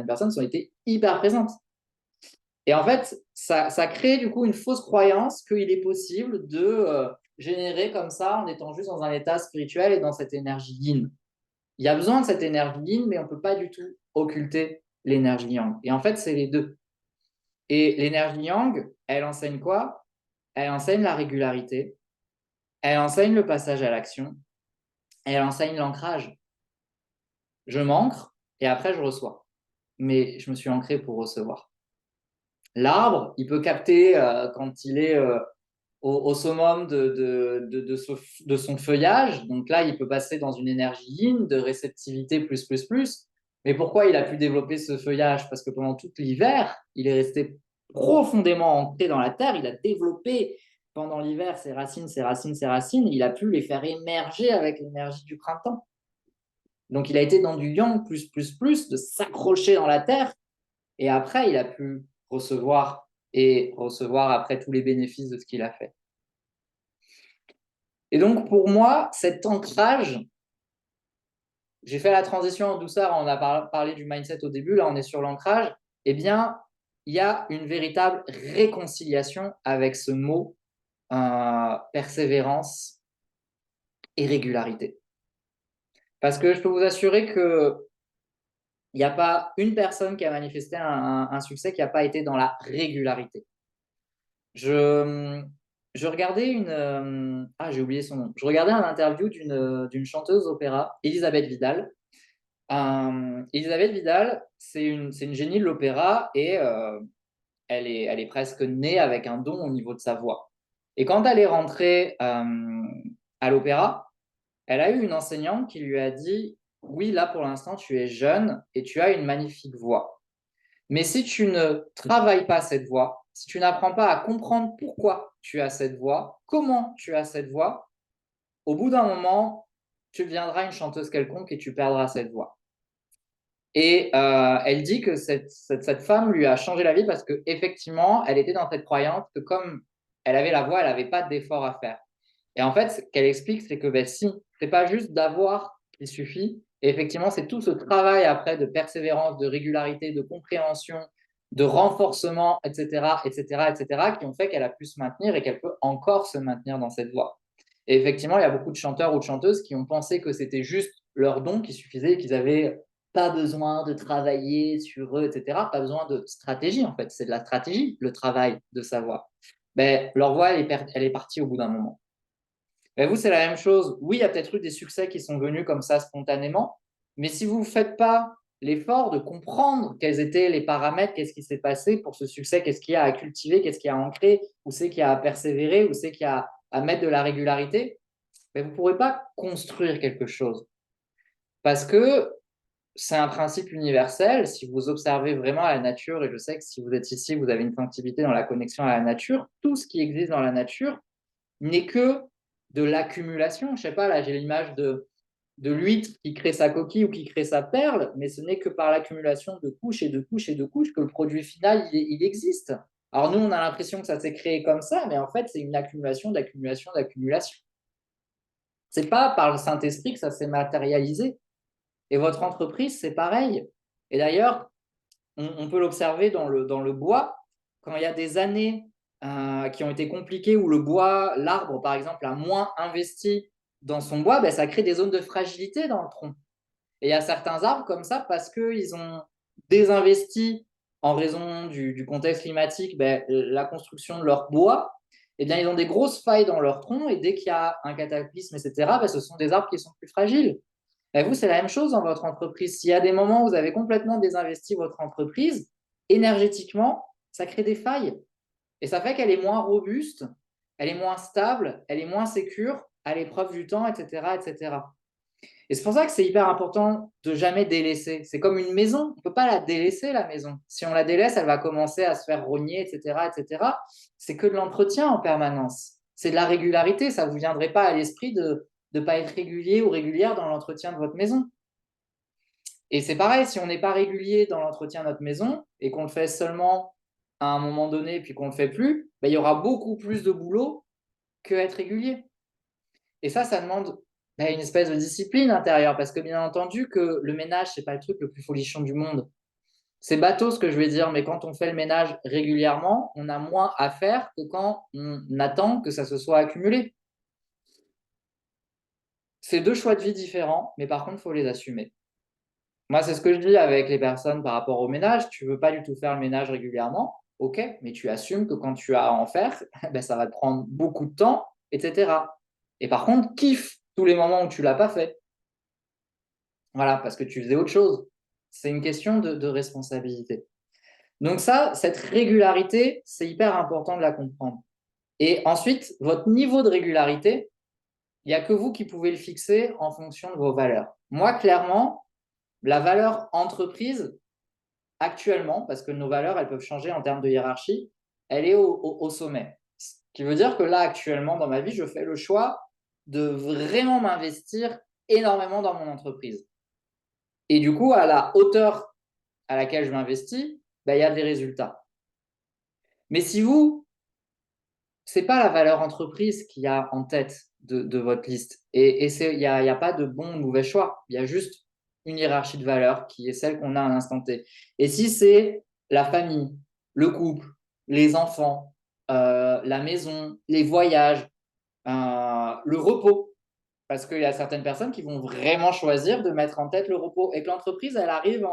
personnes ont été hyper présentes. Et en fait, ça crée du coup une fausse croyance qu'il est possible de générer comme ça en étant juste dans un état spirituel et dans cette énergie yin. Il y a besoin de cette énergie yin, mais on ne peut pas du tout occulter l'énergie yang. Et en fait, c'est les deux. Et l'énergie yang, elle enseigne quoi? Elle enseigne la régularité, elle enseigne le passage à l'action, elle enseigne l'ancrage. Je m'ancre et après je reçois. Mais je me suis ancré pour recevoir. L'arbre, il peut capter quand il est au summum de son feuillage. Donc là, il peut passer dans une énergie yin de réceptivité plus, plus, plus. Mais pourquoi il a pu développer ce feuillage? Parce que pendant tout l'hiver, il est resté profondément ancré dans la terre. Il a développé pendant l'hiver ses racines, ses racines, ses racines. Il a pu les faire émerger avec l'énergie du printemps. Donc il a été dans du yang plus, plus, plus, de s'accrocher dans la terre. Et après, il a pu recevoir et recevoir après tous les bénéfices de ce qu'il a fait. Et donc, pour moi, cet ancrage, j'ai fait la transition en douceur, on a parlé du mindset au début, là on est sur l'ancrage, eh bien, il y a une véritable réconciliation avec ce mot persévérance et régularité. Parce que je peux vous assurer qu'il n'y a pas une personne qui a manifesté un succès qui n'a pas été dans la régularité. Je regardais j'ai oublié son nom. Je regardais un interview d'une chanteuse opéra, Elisabeth Vidal. Elisabeth Vidal, c'est une génie de l'opéra et elle est presque née avec un don au niveau de sa voix. Et quand elle est rentrée à l'opéra, elle a eu une enseignante qui lui a dit, oui, là pour l'instant tu es jeune et tu as une magnifique voix. Mais si tu ne travailles pas cette voix, si tu n'apprends pas à comprendre pourquoi tu as cette voix, comment tu as cette voix, au bout d'un moment, tu deviendras une chanteuse quelconque et tu perdras cette voix. Et elle dit que cette femme lui a changé la vie parce qu'effectivement, elle était dans cette croyance que comme elle avait la voix, elle n'avait pas d'effort à faire. Et en fait, ce qu'elle explique, c'est que ben, si, c'est pas juste d'avoir qu'il suffit. Et effectivement, c'est tout ce travail après de persévérance, de régularité, de compréhension, de renforcement, etc., etc., etc., qui ont fait qu'elle a pu se maintenir et qu'elle peut encore se maintenir dans cette voie. Et effectivement, il y a beaucoup de chanteurs ou de chanteuses qui ont pensé que c'était juste leur don qui suffisait, qu'ils avaient pas besoin de travailler sur eux, etc. Pas besoin de stratégie, en fait. C'est de la stratégie, le travail de sa voix. Ben, leur voix, elle est partie au bout d'un moment. Ben, vous, c'est la même chose. Oui, il y a peut-être eu des succès qui sont venus comme ça spontanément, mais si vous ne faites pas l'effort de comprendre quels étaient les paramètres, qu'est-ce qui s'est passé pour ce succès, qu'est-ce qu'il y a à cultiver, qu'est-ce qu'il y a à ancrer, où c'est qu'il y a à persévérer, où c'est qu'il y a à mettre de la régularité, mais vous ne pourrez pas construire quelque chose. Parce que c'est un principe universel. Si vous observez vraiment la nature, et je sais que si vous êtes ici, vous avez une sensibilité dans la connexion à la nature, tout ce qui existe dans la nature n'est que de l'accumulation. Je ne sais pas, là j'ai l'image de l'huître qui crée sa coquille ou qui crée sa perle, mais ce n'est que par l'accumulation de couches et de couches et de couches que le produit final, il existe. Alors nous, on a l'impression que ça s'est créé comme ça, mais en fait, c'est une accumulation d'accumulation d'accumulation. Ce n'est pas par le Saint-Esprit que ça s'est matérialisé. Et votre entreprise, c'est pareil. Et d'ailleurs, on peut l'observer dans le bois, quand il y a des années qui ont été compliquées où le bois, l'arbre par exemple, a moins investi dans son bois, ben, ça crée des zones de fragilité dans le tronc. Et il y a certains arbres comme ça, parce qu'ils ont désinvesti en raison du contexte climatique, ben, la construction de leur bois, eh bien, ils ont des grosses failles dans leur tronc, et dès qu'il y a un cataclysme, etc., ben, ce sont des arbres qui sont plus fragiles. Et vous, c'est la même chose dans votre entreprise. S'il y a des moments où vous avez complètement désinvesti votre entreprise, énergétiquement, ça crée des failles. Et ça fait qu'elle est moins robuste, elle est moins stable, elle est moins sécure à l'épreuve du temps, etc., etc. Et c'est pour ça que c'est hyper important de jamais délaisser. C'est comme une maison, on ne peut pas la délaisser, la maison. Si on la délaisse, elle va commencer à se faire rogner, etc., etc. C'est que de l'entretien en permanence. C'est de la régularité. Ça ne vous viendrait pas à l'esprit de ne pas être régulier ou régulière dans l'entretien de votre maison. Et c'est pareil, si on n'est pas régulier dans l'entretien de notre maison et qu'on le fait seulement à un moment donné puis qu'on ne le fait plus, ben, il y aura beaucoup plus de boulot que être régulier. Et ça demande une espèce de discipline intérieure, parce que bien entendu que le ménage, c'est pas le truc le plus folichon du monde. C'est bateau ce que je vais dire, mais quand on fait le ménage régulièrement, on a moins à faire que quand on attend que ça se soit accumulé. C'est deux choix de vie différents, mais par contre, il faut les assumer. Moi, c'est ce que je dis avec les personnes par rapport au ménage. Tu veux pas du tout faire le ménage régulièrement, ok, mais tu assumes que quand tu as à en faire, ben, ça va te prendre beaucoup de temps, etc. Et par contre, kiffe tous les moments où tu l'as pas fait. Voilà, parce que tu faisais autre chose. C'est une question de responsabilité. Donc ça, cette régularité, c'est hyper important de la comprendre. Et ensuite, votre niveau de régularité, il n'y a que vous qui pouvez le fixer en fonction de vos valeurs. Moi, clairement, la valeur entreprise, actuellement, parce que nos valeurs, elles peuvent changer en termes de hiérarchie, elle est au sommet. Ce qui veut dire que là, actuellement, dans ma vie, je fais le choix de vraiment m'investir énormément dans mon entreprise. Et du coup, à la hauteur à laquelle je m'investis, ben, il y a des résultats. Mais si vous, ce n'est pas la valeur entreprise qu'il y a en tête de votre liste, et il n'y a pas de bon ou mauvais choix, il y a juste une hiérarchie de valeurs qui est celle qu'on a à l'instant T. Et si c'est la famille, le couple, les enfants, la maison, les voyages, le repos, parce qu'il y a certaines personnes qui vont vraiment choisir de mettre en tête le repos, et que l'entreprise, elle arrive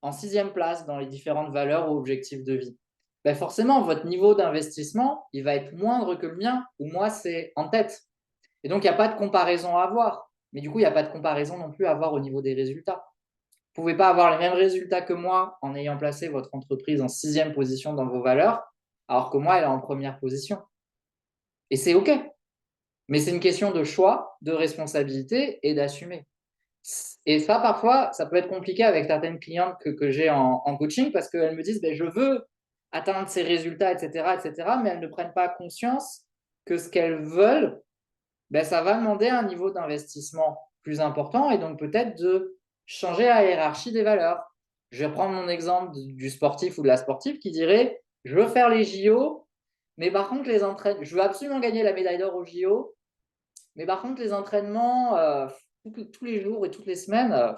en sixième place dans les différentes valeurs ou objectifs de vie. Ben forcément, votre niveau d'investissement, il va être moindre que le mien, ou moi, c'est en tête. Et donc, il n'y a pas de comparaison à avoir. Mais du coup, il n'y a pas de comparaison non plus à avoir au niveau des résultats. Vous ne pouvez pas avoir les mêmes résultats que moi en ayant placé votre entreprise en sixième position dans vos valeurs, alors que moi, elle est en première position. Et c'est OK. Mais c'est une question de choix, de responsabilité et d'assumer. Et ça, parfois, ça peut être compliqué avec certaines clientes que j'ai en coaching, parce qu'elles me disent, je veux atteindre ces résultats, etc., mais elles ne prennent pas conscience que ce qu'elles veulent, ça va demander un niveau d'investissement plus important, et donc peut-être de changer la hiérarchie des valeurs. Je vais prendre mon exemple du sportif ou de la sportive qui dirait, je veux faire les JO, mais par contre, je veux absolument gagner la médaille d'or aux JO, mais par contre, les entraînements, tous les jours et toutes les semaines,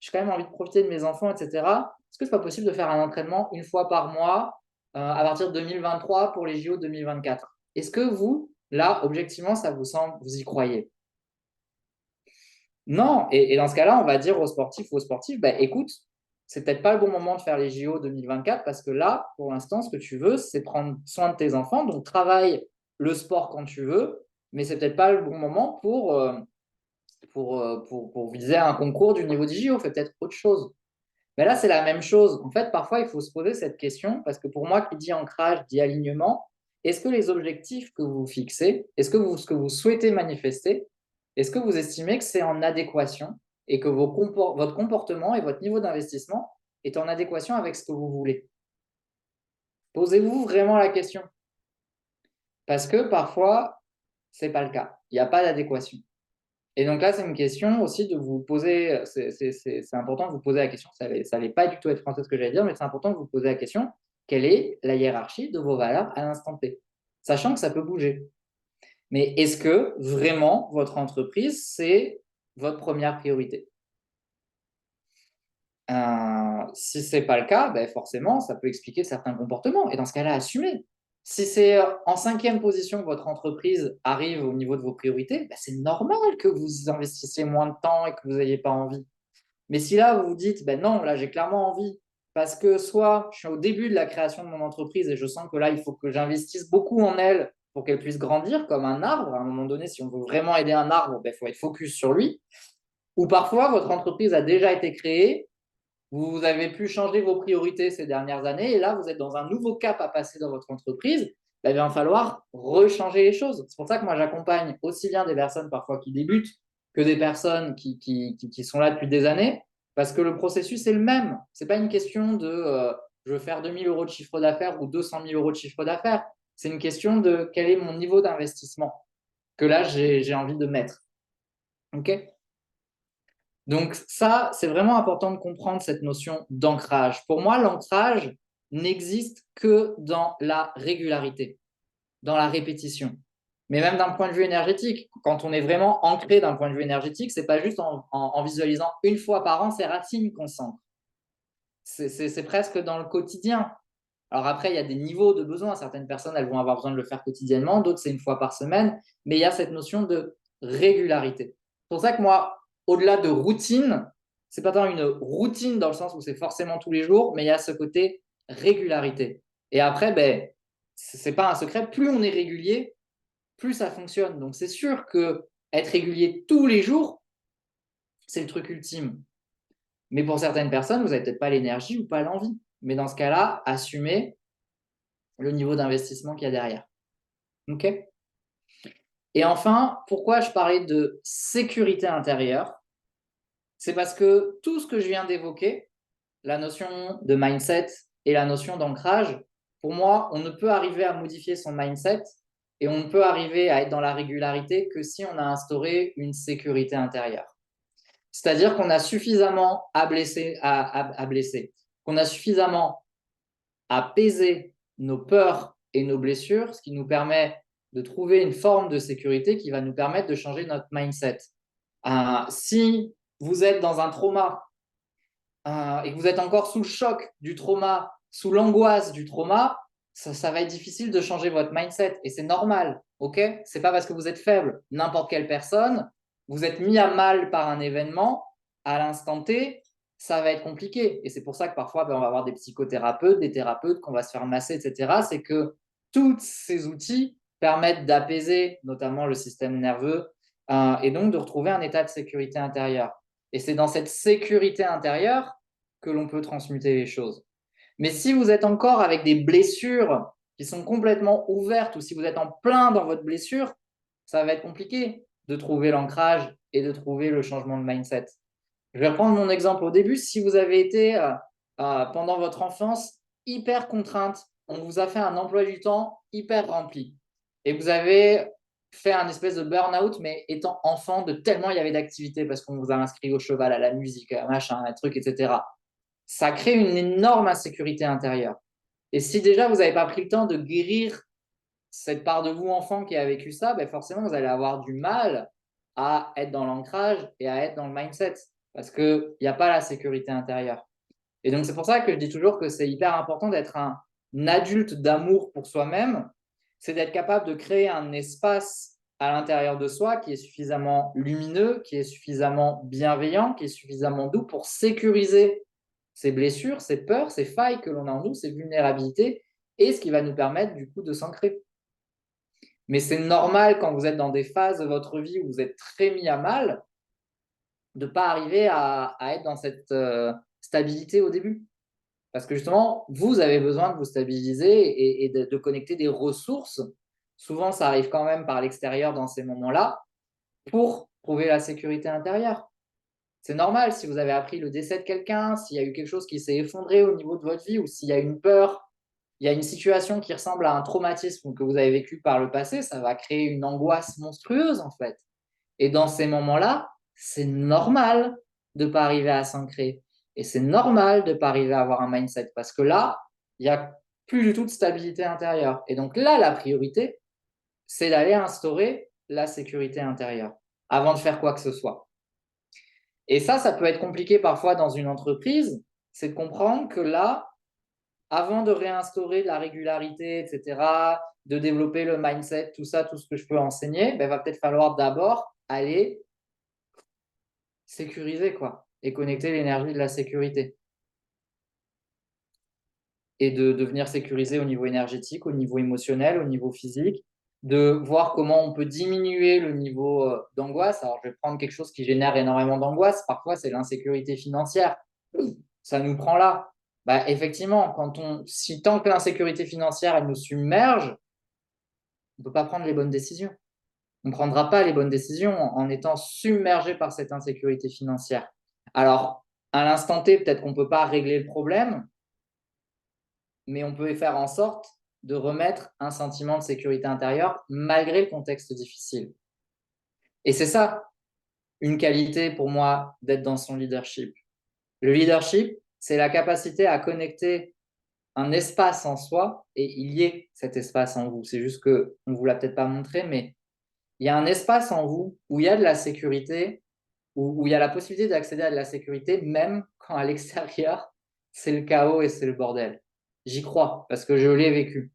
j'ai quand même envie de profiter de mes enfants, etc. Est-ce que c'est pas possible de faire un entraînement une fois par mois à partir de 2023 pour les JO 2024? Est-ce que vous, là, objectivement, ça vous semble, vous y croyez? Non. Et dans ce cas-là, on va dire aux sportifs ou aux sportifs, écoute, c'est peut-être pas le bon moment de faire les JO 2024, parce que là, pour l'instant, ce que tu veux, c'est prendre soin de tes enfants. Donc, travaille le sport quand tu veux, mais c'est peut-être pas le bon moment pour viser un concours du niveau des JO. Fais peut-être autre chose. Mais là, c'est la même chose. En fait, parfois, il faut se poser cette question parce que pour moi, qui dit ancrage, dit alignement. Est-ce que les objectifs que vous fixez, est-ce que ce que vous souhaitez manifester, est-ce que vous estimez que c'est en adéquation et que votre comportement et votre niveau d'investissement est en adéquation avec ce que vous voulez? Posez-vous vraiment la question. Parce que parfois, ce n'est pas le cas. Il n'y a pas d'adéquation. Et donc là, c'est une question aussi de vous poser, c'est important de vous poser la question, ça n'allait pas du tout être français ce que j'allais dire, mais c'est important de vous poser la question, quelle est la hiérarchie de vos valeurs à l'instant T? Sachant que ça peut bouger. Mais est-ce que vraiment votre entreprise, c'est votre première priorité? Si ce n'est pas le cas, ben forcément, ça peut expliquer certains comportements. Et dans ce cas-là, assumez. Si c'est en 5e position que votre entreprise arrive au niveau de vos priorités, ben c'est normal que vous investissiez moins de temps et que vous n'ayez pas envie. Mais si là, vous vous dites, ben non, là, j'ai clairement envie, parce que soit je suis au début de la création de mon entreprise et je sens que là, il faut que j'investisse beaucoup en elle pour qu'elle puisse grandir comme un arbre. À un moment donné, si on veut vraiment aider un arbre, ben, il faut être focus sur lui. Ou parfois, votre entreprise a déjà été créée, vous avez pu changer vos priorités ces dernières années et là, vous êtes dans un nouveau cap à passer dans votre entreprise. Ben, il va falloir rechanger les choses. C'est pour ça que moi, j'accompagne aussi bien des personnes parfois qui débutent que des personnes qui sont là depuis des années, parce que le processus est le même. Ce n'est pas une question de je veux faire 2 000 euros de chiffre d'affaires ou 200 000 euros de chiffre d'affaires. C'est une question de quel est mon niveau d'investissement que là, j'ai envie de mettre. OK? Donc ça, c'est vraiment important de comprendre cette notion d'ancrage. Pour moi, l'ancrage n'existe que dans la régularité, dans la répétition. Mais même d'un point de vue énergétique, quand on est vraiment ancré d'un point de vue énergétique, c'est pas juste en visualisant une fois par an ces racines qu'on s'ancre. C'est presque dans le quotidien. Alors après, il y a des niveaux de besoins. Certaines personnes, elles vont avoir besoin de le faire quotidiennement, d'autres, c'est une fois par semaine. Mais il y a cette notion de régularité. C'est pour ça que moi, au-delà de routine, c'est pas tant une routine dans le sens où c'est forcément tous les jours, mais il y a ce côté régularité. Et après, ben, c'est pas un secret. Plus on est régulier, plus ça fonctionne. Donc c'est sûr que être régulier tous les jours, c'est le truc ultime. Mais pour certaines personnes, vous n'avez peut-être pas l'énergie ou pas l'envie. Mais dans ce cas-là, assumez le niveau d'investissement qu'il y a derrière. OK? Et enfin, pourquoi je parlais de sécurité intérieure? C'est parce que tout ce que je viens d'évoquer, la notion de mindset et la notion d'ancrage, pour moi, on ne peut arriver à modifier son mindset et on ne peut arriver à être dans la régularité que si on a instauré une sécurité intérieure. C'est-à-dire qu'on a suffisamment blesser, qu'on a suffisamment apaiser nos peurs et nos blessures, ce qui nous permet de trouver une forme de sécurité qui va nous permettre de changer notre mindset. Si vous êtes dans un trauma et que vous êtes encore sous le choc du trauma, sous l'angoisse du trauma, ça va être difficile de changer votre mindset et c'est normal, ok? C'est pas parce que vous êtes faible, n'importe quelle personne, vous êtes mis à mal par un événement à l'instant T, ça va être compliqué. Et c'est pour ça que parfois, on va avoir des psychothérapeutes, des thérapeutes, qu'on va se faire masser, etc. C'est que tous ces outils permettent d'apaiser notamment le système nerveux et donc de retrouver un état de sécurité intérieure. Et c'est dans cette sécurité intérieure que l'on peut transmuter les choses. Mais si vous êtes encore avec des blessures qui sont complètement ouvertes ou si vous êtes en plein dans votre blessure, ça va être compliqué de trouver l'ancrage et de trouver le changement de mindset. Je vais reprendre mon exemple au début. Si vous avez été pendant votre enfance hyper contrainte, on vous a fait un emploi du temps hyper rempli et vous avez fait un espèce de burn-out, mais étant enfant, de tellement il y avait d'activités parce qu'on vous a inscrit au cheval, à la musique, à machin, à truc, etc. Ça crée une énorme insécurité intérieure. Et si déjà vous n'avez pas pris le temps de guérir cette part de vous enfant qui a vécu ça, ben forcément vous allez avoir du mal à être dans l'ancrage et à être dans le mindset parce qu'il n'y a pas la sécurité intérieure. Et donc c'est pour ça que je dis toujours que c'est hyper important d'être un adulte d'amour pour soi-même, c'est d'être capable de créer un espace à l'intérieur de soi qui est suffisamment lumineux, qui est suffisamment bienveillant, qui est suffisamment doux pour sécuriser ces blessures, ces peurs, ces failles que l'on a en nous, ces vulnérabilités, et ce qui va nous permettre du coup de s'ancrer. Mais c'est normal quand vous êtes dans des phases de votre vie où vous êtes très mis à mal, de ne pas arriver à être stabilité au début. Parce que justement, vous avez besoin de vous stabiliser et de connecter des ressources. Souvent, ça arrive quand même par l'extérieur dans ces moments-là pour trouver la sécurité intérieure. C'est normal si vous avez appris le décès de quelqu'un, s'il y a eu quelque chose qui s'est effondré au niveau de votre vie ou s'il y a une peur, il y a une situation qui ressemble à un traumatisme que vous avez vécu par le passé, ça va créer une angoisse monstrueuse en fait. Et dans ces moments-là, c'est normal de ne pas arriver à s'ancrer. Et c'est normal de ne pas arriver à avoir un mindset parce que là, il n'y a plus du tout de stabilité intérieure. Et donc là, la priorité, c'est d'aller instaurer la sécurité intérieure avant de faire quoi que ce soit. Et ça peut être compliqué parfois dans une entreprise, c'est de comprendre que là, avant de réinstaurer de la régularité, etc., de développer le mindset, tout ça, tout ce que je peux enseigner, il va peut-être falloir d'abord aller sécuriser quoi, et connecter l'énergie de la sécurité. Et de devenir sécurisé au niveau énergétique, au niveau émotionnel, au niveau physique, de voir comment on peut diminuer le niveau d'angoisse. Alors, je vais prendre quelque chose qui génère énormément d'angoisse. Parfois, c'est l'insécurité financière. Ça nous prend là. Effectivement, si tant que l'insécurité financière, elle nous submerge, on ne peut pas prendre les bonnes décisions. On ne prendra pas les bonnes décisions en étant submergé par cette insécurité financière. Alors, à l'instant T, peut-être qu'on ne peut pas régler le problème, mais on peut faire en sorte de remettre un sentiment de sécurité intérieure malgré le contexte difficile. Et c'est ça, une qualité pour moi d'être dans son leadership. Le leadership, c'est la capacité à connecter un espace en soi et il y ait cet espace en vous. C'est juste qu'on ne vous l'a peut-être pas montré, mais il y a un espace en vous où il y a de la sécurité, où il y a la possibilité d'accéder à de la sécurité, même quand à l'extérieur, c'est le chaos et c'est le bordel. J'y crois parce que je l'ai vécu.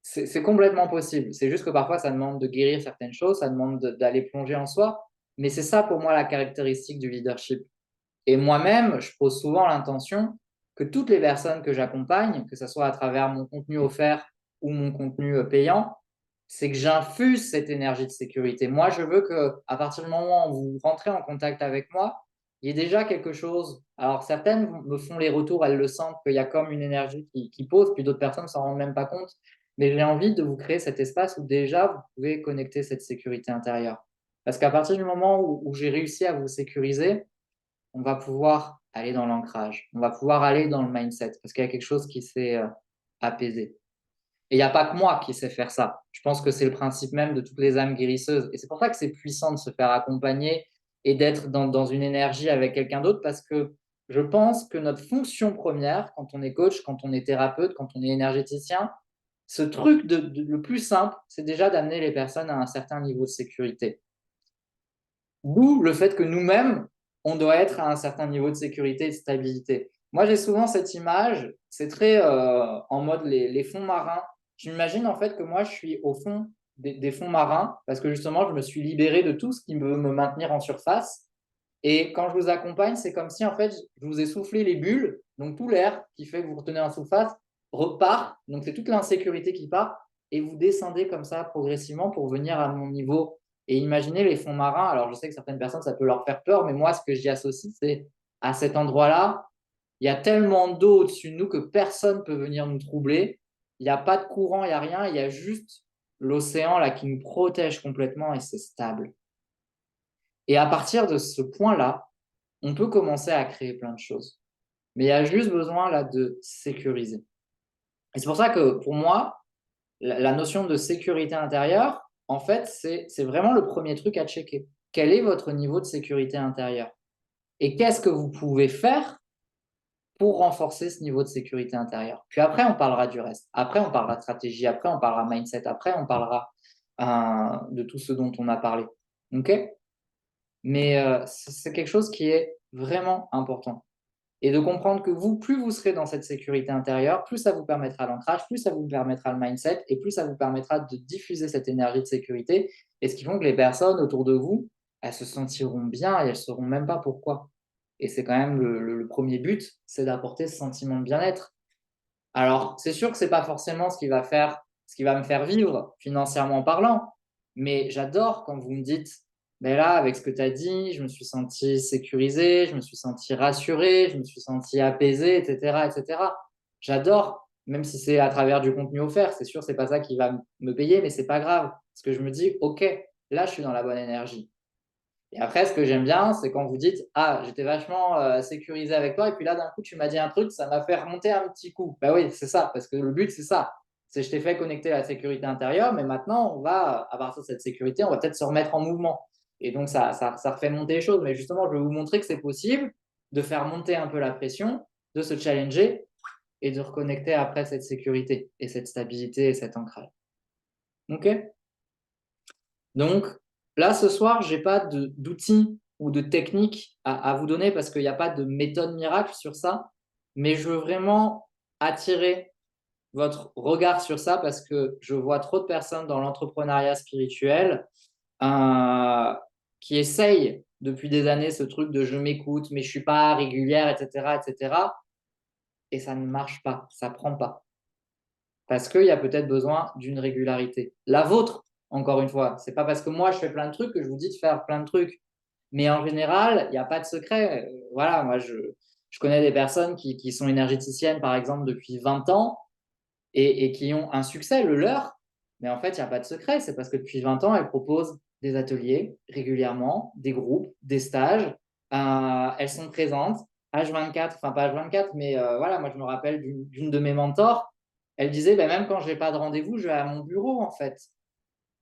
C'est complètement possible. C'est juste que parfois, ça demande de guérir certaines choses, ça demande d'aller plonger en soi. Mais c'est ça pour moi la caractéristique du leadership. Et moi-même, je pose souvent l'intention que toutes les personnes que j'accompagne, que ce soit à travers mon contenu offert ou mon contenu payant, c'est que j'infuse cette énergie de sécurité. Moi, je veux qu'à partir du moment où vous rentrez en contact avec moi, il y ait déjà quelque chose. Alors, certaines me font les retours, elles le sentent qu'il y a comme une énergie qui pose, puis d'autres personnes ne s'en rendent même pas compte. Mais j'ai envie de vous créer cet espace où déjà vous pouvez connecter cette sécurité intérieure. Parce qu'à partir du moment où j'ai réussi à vous sécuriser, on va pouvoir aller dans l'ancrage, on va pouvoir aller dans le mindset, parce qu'il y a quelque chose qui s'est apaisé. Et il n'y a pas que moi qui sais faire ça. Je pense que c'est le principe même de toutes les âmes guérisseuses. Et c'est pour ça que c'est puissant de se faire accompagner et d'être dans une énergie avec quelqu'un d'autre, parce que je pense que notre fonction première, quand on est coach, quand on est thérapeute, quand on est énergéticien, ce truc le plus simple, c'est déjà d'amener les personnes à un certain niveau de sécurité. D'où le fait que nous-mêmes, on doit être à un certain niveau de sécurité et de stabilité. Moi, j'ai souvent cette image, c'est très en mode les fonds marins. J'imagine en fait que moi, je suis au fond des fonds marins parce que justement, je me suis libéré de tout ce qui veut me maintenir en surface. Et quand je vous accompagne, c'est comme si en fait, je vous ai soufflé les bulles, donc tout l'air qui fait que vous retenez en surface repart. Donc c'est toute l'insécurité qui part et vous descendez comme ça progressivement pour venir à mon niveau. Et imaginez les fonds marins. Alors je sais que certaines personnes, ça peut leur faire peur, mais moi, ce que j'y associe, c'est à cet endroit-là, il y a tellement d'eau au-dessus de nous que personne ne peut venir nous troubler. Il n'y a pas de courant, il n'y a rien. Il y a juste l'océan là qui nous protège complètement et c'est stable. Et à partir de ce point-là, on peut commencer à créer plein de choses. Mais il y a juste besoin là de sécuriser. Et c'est pour ça que pour moi, la notion de sécurité intérieure, en fait, c'est vraiment le premier truc à checker. Quel est votre niveau de sécurité intérieure? Et qu'est-ce que vous pouvez faire pour renforcer ce niveau de sécurité intérieure? Puis après, on parlera du reste. Après, on parlera de stratégie. Après, on parlera mindset. Après, on parlera de tout ce dont on a parlé. OK? Mais c'est quelque chose qui est vraiment important. Et de comprendre que vous, plus vous serez dans cette sécurité intérieure, plus ça vous permettra l'ancrage, plus ça vous permettra le mindset, et plus ça vous permettra de diffuser cette énergie de sécurité. Et ce qui font que les personnes autour de vous, elles se sentiront bien et elles ne sauront même pas pourquoi. Et c'est quand même le premier but, c'est d'apporter ce sentiment de bien-être. Alors, c'est sûr que ce n'est pas forcément ce qui va me faire vivre financièrement parlant, mais j'adore quand vous me dites Mais là, avec ce que tu as dit, je me suis senti sécurisé, je me suis senti rassuré, je me suis senti apaisé, etc., etc. J'adore, même si c'est à travers du contenu offert. C'est sûr, c'est pas ça qui va me payer, mais c'est pas grave. Parce que je me dis, OK, là, je suis dans la bonne énergie. Et après, ce que j'aime bien, c'est quand vous dites, ah, j'étais vachement sécurisé avec toi, et puis là, d'un coup, tu m'as dit un truc, ça m'a fait remonter un petit coup. Bah oui, c'est ça, parce que le but, c'est ça. C'est je t'ai fait connecter à la sécurité intérieure, mais maintenant, on va, à partir de cette sécurité, on va peut-être se remettre en mouvement. Et donc, ça refait monter les choses. Mais justement, je vais vous montrer que c'est possible de faire monter un peu la pression, de se challenger et de reconnecter après cette sécurité et cette stabilité et cet ancrage. OK? Donc là, ce soir, je n'ai pas d'outils ou de techniques à vous donner parce qu'il n'y a pas de méthode miracle sur ça, mais je veux vraiment attirer votre regard sur ça parce que je vois trop de personnes dans l'entrepreneuriat spirituel euh, qui essayent depuis des années ce truc de je m'écoute, mais je ne suis pas régulière, etc., etc. Et ça ne marche pas, ça ne prend pas. Parce qu'il y a peut-être besoin d'une régularité. La vôtre, encore une fois, c'est pas parce que moi je fais plein de trucs que je vous dis de faire plein de trucs. Mais en général, il n'y a pas de secret. Voilà, moi je connais des personnes qui sont énergéticiennes, par exemple, depuis 20 ans et qui ont un succès, le leur. Mais en fait, il n'y a pas de secret. C'est parce que depuis 20 ans, elles proposent des ateliers régulièrement, des groupes, des stages. Elles sont présentes, H24, enfin pas H24, mais voilà, moi je me rappelle d'une de mes mentors. Elle disait, ben, même quand je n'ai pas de rendez-vous, je vais à mon bureau en fait.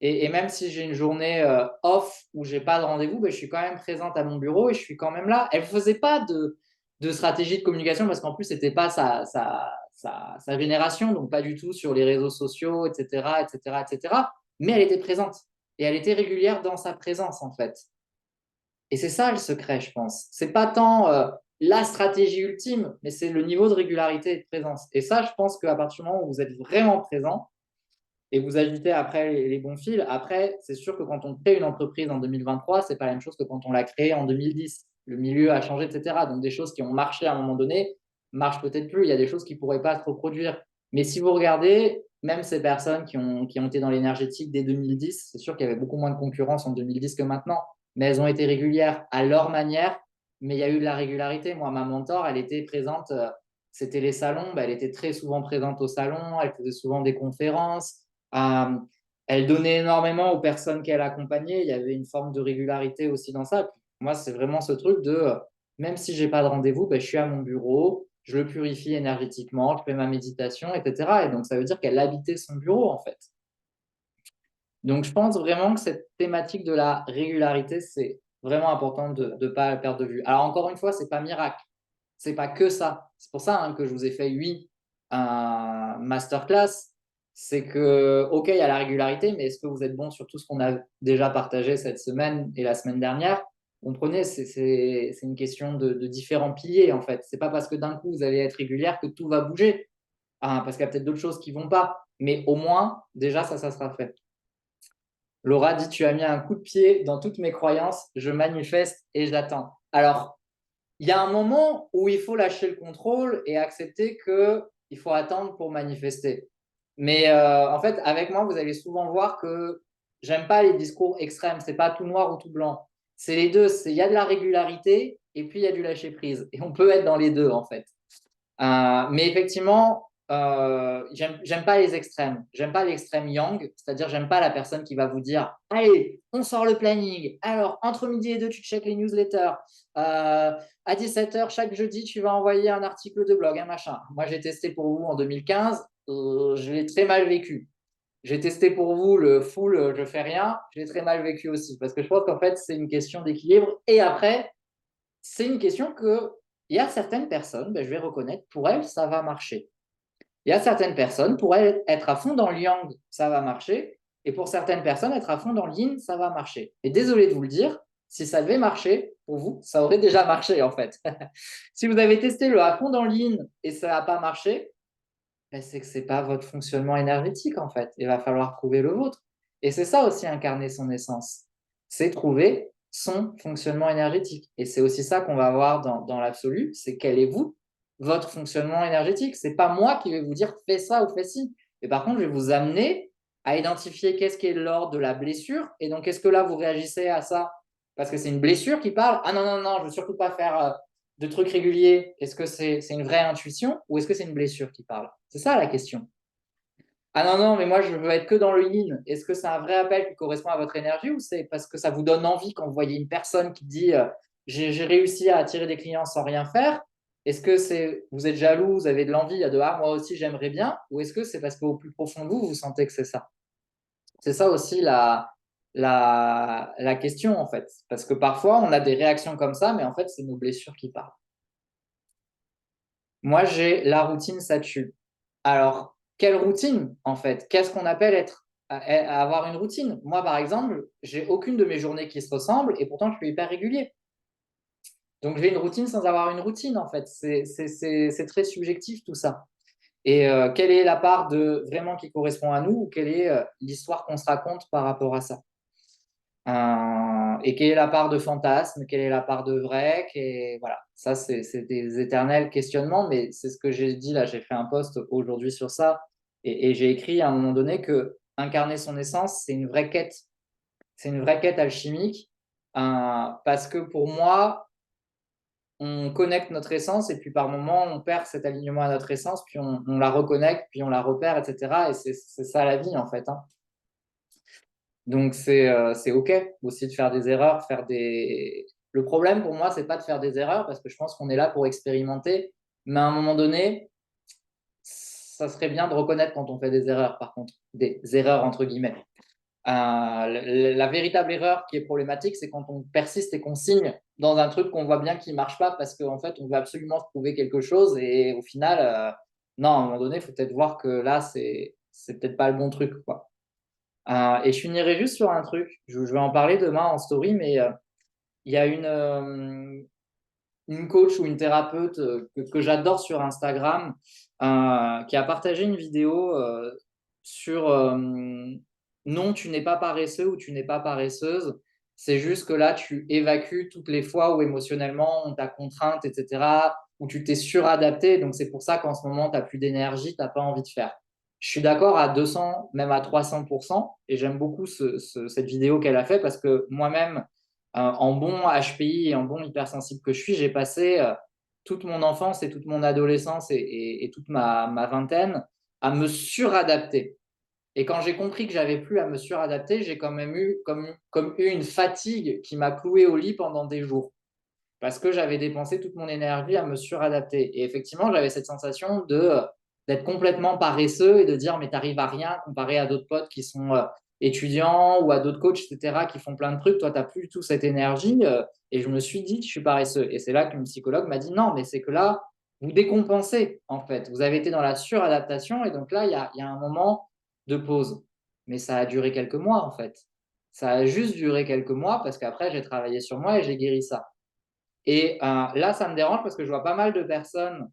Et même si j'ai une journée off où j'ai pas de rendez-vous, ben, je suis quand même présente à mon bureau et je suis quand même là. Elle ne faisait pas de stratégie de communication parce qu'en plus, c'était pas sa génération, donc pas du tout sur les réseaux sociaux, etc., etc., etc. Mais elle était présente et elle était régulière dans sa présence en fait. Et c'est ça le secret, je pense. C'est pas tant la stratégie ultime, mais c'est le niveau de régularité et de présence. Et ça, je pense qu'à partir du moment où vous êtes vraiment présent, et vous ajoutez après les bons fils. Après, c'est sûr que quand on crée une entreprise en 2023, c'est pas la même chose que quand on l'a créée en 2010. Le milieu a changé, etc. Donc des choses qui ont marché à un moment donné marchent peut-être plus. Il y a des choses qui ne pourraient pas se reproduire. Mais si vous regardez, même ces personnes qui ont été dans l'énergétique dès 2010, c'est sûr qu'il y avait beaucoup moins de concurrence en 2010 que maintenant, mais elles ont été régulières à leur manière, mais il y a eu de la régularité. Moi, ma mentor, elle était présente, c'était les salons, elle était très souvent présente au salon, elle faisait souvent des conférences, elle donnait énormément aux personnes qu'elle accompagnait. Il y avait une forme de régularité aussi dans ça. Puis moi, c'est vraiment ce truc de, même si je n'ai pas de rendez-vous, je suis à mon bureau, je le purifie énergétiquement, je fais ma méditation, etc. Et donc, ça veut dire qu'elle habitait son bureau, en fait. Donc, je pense vraiment que cette thématique de la régularité, c'est vraiment important de ne pas la perdre de vue. Alors, encore une fois, ce n'est pas miracle. Ce n'est pas que ça. C'est pour ça que je vous ai fait 8 masterclass. C'est que, OK, il y a la régularité, mais est-ce que vous êtes bon sur tout ce qu'on a déjà partagé cette semaine et la semaine dernière? Comprenez, c'est une question de différents piliers, en fait. Ce n'est pas parce que d'un coup, vous allez être régulière que tout va bouger. Parce qu'il y a peut-être d'autres choses qui ne vont pas. Mais au moins, déjà, ça sera fait. Laura dit, tu as mis un coup de pied dans toutes mes croyances, je manifeste et j'attends. Alors, il y a un moment où il faut lâcher le contrôle et accepter qu'il faut attendre pour manifester. Mais en fait, avec moi, vous allez souvent voir que j'aime pas les discours extrêmes. C'est pas tout noir ou tout blanc. C'est les deux. Il y a de la régularité et puis il y a du lâcher prise. Et on peut être dans les deux, en fait. Mais effectivement, j'aime pas les extrêmes. J'aime pas l'extrême yang, c'est-à-dire j'aime pas la personne qui va vous dire allez, on sort le planning. Alors, entre midi et deux, tu checkes les newsletters. À 17h, chaque jeudi, tu vas envoyer un article de blog, un machin. Moi, j'ai testé pour vous en 2015. Je l'ai très mal vécu. J'ai testé pour vous le full, je fais rien. Je l'ai très mal vécu aussi. Parce que je pense qu'en fait, c'est une question d'équilibre. Et après, c'est une question que il y a certaines personnes, je vais reconnaître, pour elles, ça va marcher. Il y a certaines personnes, pour elles, être à fond dans le yang, ça va marcher. Et pour certaines personnes, être à fond dans le yin, ça va marcher. Et désolé de vous le dire, si ça devait marcher, pour vous, ça aurait déjà marché en fait. Si vous avez testé le à fond dans le yin et ça n'a pas marché, c'est que ce n'est pas votre fonctionnement énergétique en fait. Il va falloir trouver le vôtre. Et c'est ça aussi incarner son essence. C'est trouver son fonctionnement énergétique. Et c'est aussi ça qu'on va voir dans l'absolu, c'est quel est vous, votre fonctionnement énergétique. C'est pas moi qui vais vous dire fais ça ou fais ci. Mais par contre, je vais vous amener à identifier qu'est-ce qui est l'ordre de la blessure. Et donc, est-ce que là, vous réagissez à ça Parce que c'est une blessure qui parle. Ah non, non, non, je veux surtout pas faire de trucs réguliers. Est-ce que c'est une vraie intuition ou est-ce que c'est une blessure qui parle? C'est ça la question. Ah non, non, mais moi je veux être que dans le yin. Est-ce que c'est un vrai appel qui correspond à votre énergie ou c'est parce que ça vous donne envie quand vous voyez une personne qui dit j'ai réussi à attirer des clients sans rien faire? Est-ce que c'est vous êtes jaloux, vous avez de l'envie, il y a de ah, moi aussi j'aimerais bien? Ou est-ce que c'est parce qu'au plus profond de vous, vous sentez que c'est ça? C'est ça aussi la question en fait. Parce que parfois on a des réactions comme ça, mais en fait c'est nos blessures qui parlent. Moi j'ai la routine, ça tue. Alors, quelle routine, en fait? Qu'est-ce qu'on appelle à avoir une routine? Moi, par exemple, j'ai aucune de mes journées qui se ressemblent et pourtant, je suis hyper régulier. Donc, j'ai une routine sans avoir une routine, en fait. C'est très subjectif, tout ça. Et quelle est la part de vraiment qui correspond à nous ou quelle est l'histoire qu'on se raconte par rapport à ça? Et quelle est la part de fantasme? Quelle est la part de vrai? Voilà, ça, c'est des éternels questionnements, mais c'est ce que j'ai dit là. J'ai fait un post aujourd'hui sur ça et j'ai écrit à un moment donné que incarner son essence, c'est une vraie quête. C'est une vraie quête alchimique parce que pour moi, on connecte notre essence et puis par moment, on perd cet alignement à notre essence, puis on la reconnecte, puis on la repère, etc. Et c'est ça la vie en fait, hein. Donc, c'est OK aussi de faire des erreurs, faire des. Le problème pour moi, c'est pas de faire des erreurs parce que je pense qu'on est là pour expérimenter. Mais à un moment donné, ça serait bien de reconnaître quand on fait des erreurs, par contre, des erreurs entre guillemets. La véritable erreur qui est problématique, c'est quand on persiste et qu'on signe dans un truc qu'on voit bien qui ne marche pas parce qu'en fait, on veut absolument se prouver quelque chose et au final, non, à un moment donné, il faut peut-être voir que là, c'est peut-être pas le bon truc, quoi. Et je finirai juste sur un truc. Je vais en parler demain en story, mais il y a une coach ou une thérapeute que j'adore sur Instagram qui a partagé une vidéo sur non, tu n'es pas paresseux ou tu n'es pas paresseuse. C'est juste que là, tu évacues toutes les fois où émotionnellement on t'a contrainte, etc., où tu t'es suradapté. Donc, c'est pour ça qu'en ce moment, tu n'as plus d'énergie, tu n'as pas envie de faire. Je suis d'accord à 200, même à 300%, et j'aime beaucoup cette vidéo qu'elle a fait parce que moi-même, en bon HPI et en bon hypersensible que je suis, j'ai passé toute mon enfance et toute mon adolescence et toute ma vingtaine à me suradapter. Et quand j'ai compris que j'avais plus à me suradapter, j'ai quand même eu comme eu une fatigue qui m'a cloué au lit pendant des jours parce que j'avais dépensé toute mon énergie à me suradapter. Et effectivement, j'avais cette sensation d'être complètement paresseux et de dire mais t'arrives à rien comparé à d'autres potes qui sont étudiants ou à d'autres coachs, etc., qui font plein de trucs. Toi, tu n'as plus du tout cette énergie. Et je me suis dit, je suis paresseux. Et c'est là qu'une psychologue m'a dit non, mais c'est que là, vous décompensez en fait. Vous avez été dans la suradaptation et donc là, il y a un moment de pause. Mais ça a duré quelques mois en fait. Ça a juste duré quelques mois parce qu'après, j'ai travaillé sur moi et j'ai guéri ça. Et là, ça me dérange parce que je vois pas mal de personnes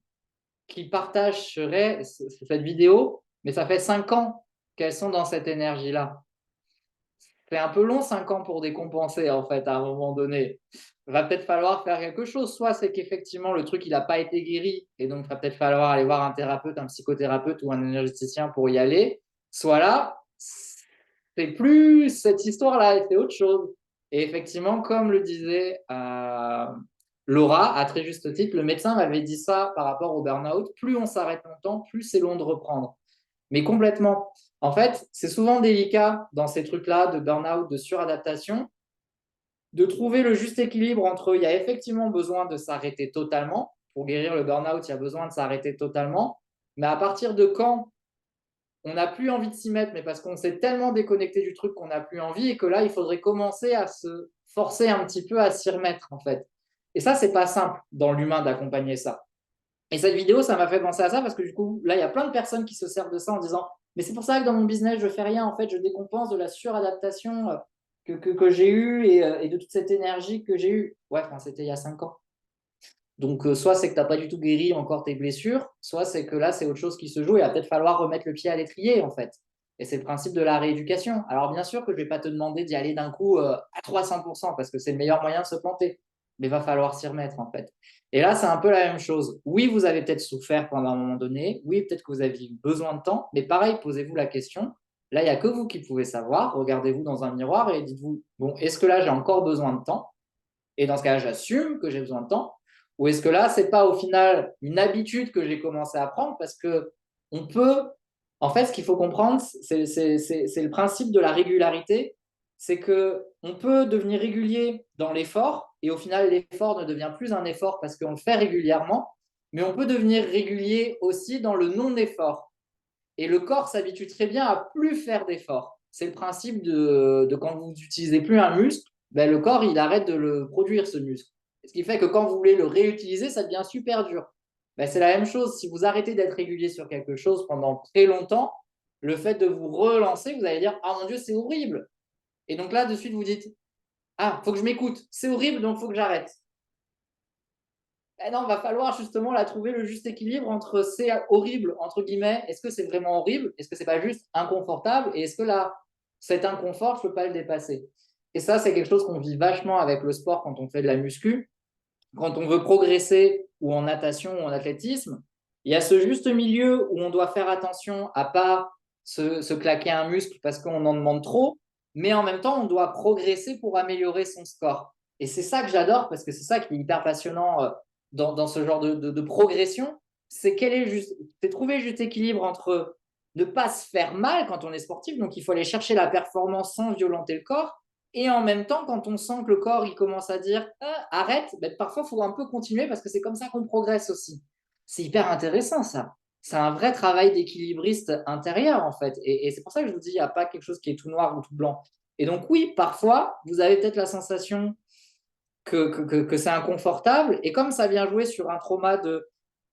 qui partageraient cette vidéo, mais ça fait 5 ans qu'elles sont dans cette énergie-là. C'est un peu long, 5 ans, pour décompenser, en fait, à un moment donné. Il va peut-être falloir faire quelque chose. Soit c'est qu'effectivement, le truc, il n'a pas été guéri, et donc il va peut-être falloir aller voir un thérapeute, un psychothérapeute ou un énergéticien pour y aller. Soit là, c'est plus cette histoire-là, c'est autre chose. Et effectivement, comme le disait Laura, à très juste titre, le médecin m'avait dit ça par rapport au burn-out. Plus on s'arrête longtemps, plus c'est long de reprendre. Mais complètement. En fait, c'est souvent délicat dans ces trucs-là de burn-out, de suradaptation, de trouver le juste équilibre entre il y a effectivement besoin de s'arrêter totalement. Pour guérir le burn-out, il y a besoin de s'arrêter totalement. Mais à partir de quand on n'a plus envie de s'y mettre, mais parce qu'on s'est tellement déconnecté du truc qu'on n'a plus envie et que là, il faudrait commencer à se forcer un petit peu à s'y remettre, en fait. Et ça, c'est pas simple dans l'humain d'accompagner ça. Et cette vidéo, ça m'a fait penser à ça parce que du coup, là, il y a plein de personnes qui se servent de ça en disant mais c'est pour ça que dans mon business, je fais rien. En fait, je décompense de la suradaptation que j'ai eue et de toute cette énergie que j'ai eue. Ouais, enfin, c'était il y a 5 ans. Donc, soit c'est que tu n'as pas du tout guéri encore tes blessures, soit c'est que là, c'est autre chose qui se joue et il va peut-être falloir remettre le pied à l'étrier, en fait. Et c'est le principe de la rééducation. Alors, bien sûr que je ne vais pas te demander d'y aller d'un coup à 300% parce que c'est le meilleur moyen de se planter. Mais il va falloir s'y remettre, en fait. Et là, c'est un peu la même chose. Oui, vous avez peut-être souffert pendant un moment donné. Oui, peut-être que vous aviez besoin de temps. Mais pareil, posez-vous la question. Là, il n'y a que vous qui pouvez savoir. Regardez-vous dans un miroir et dites-vous, bon, est-ce que là, j'ai encore besoin de temps? Et dans ce cas-là, j'assume que j'ai besoin de temps. Ou est-ce que là, c'est pas au final une habitude que j'ai commencé à prendre parce que on peut, en fait, ce qu'il faut comprendre, c'est le principe de la régularité. C'est que on peut devenir régulier dans l'effort et au final, l'effort ne devient plus un effort parce qu'on le fait régulièrement, mais on peut devenir régulier aussi dans le non-effort. Et le corps s'habitue très bien à plus faire d'efforts. C'est le principe de quand vous n'utilisez plus un muscle, ben le corps, il arrête de le produire, ce muscle. Ce qui fait que quand vous voulez le réutiliser, ça devient super dur. Ben, c'est la même chose. Si vous arrêtez d'être régulier sur quelque chose pendant très longtemps, le fait de vous relancer, vous allez dire « Ah mon Dieu, c'est horrible !» Et donc là, de suite, vous dites « Ah, il faut que je m'écoute. C'est horrible, donc il faut que j'arrête. » Eh non, va falloir justement là, trouver le juste équilibre entre c'est horrible, entre guillemets, est-ce que c'est vraiment horrible? Est-ce que c'est pas juste inconfortable? Et est-ce que là, cet inconfort, je peux pas le dépasser? Et ça, c'est quelque chose qu'on vit vachement avec le sport quand on fait de la muscu. Quand on veut progresser ou en natation ou en athlétisme, il y a ce juste milieu où on doit faire attention à pas se claquer un muscle parce qu'on en demande trop, mais en même temps, on doit progresser pour améliorer son score. Et c'est ça que j'adore parce que c'est ça qui est hyper passionnant dans ce genre de progression, c'est trouver juste équilibre entre ne pas se faire mal quand on est sportif, donc il faut aller chercher la performance sans violenter le corps, et en même temps, quand on sent que le corps il commence à dire arrête, ben, parfois il faut un peu continuer parce que c'est comme ça qu'on progresse aussi. C'est hyper intéressant ça. C'est un vrai travail d'équilibriste intérieur en fait. Et c'est pour ça que je vous dis, il n'y a pas quelque chose qui est tout noir ou tout blanc. Et donc oui, parfois, vous avez peut-être la sensation que c'est inconfortable. Et comme ça vient jouer sur un trauma de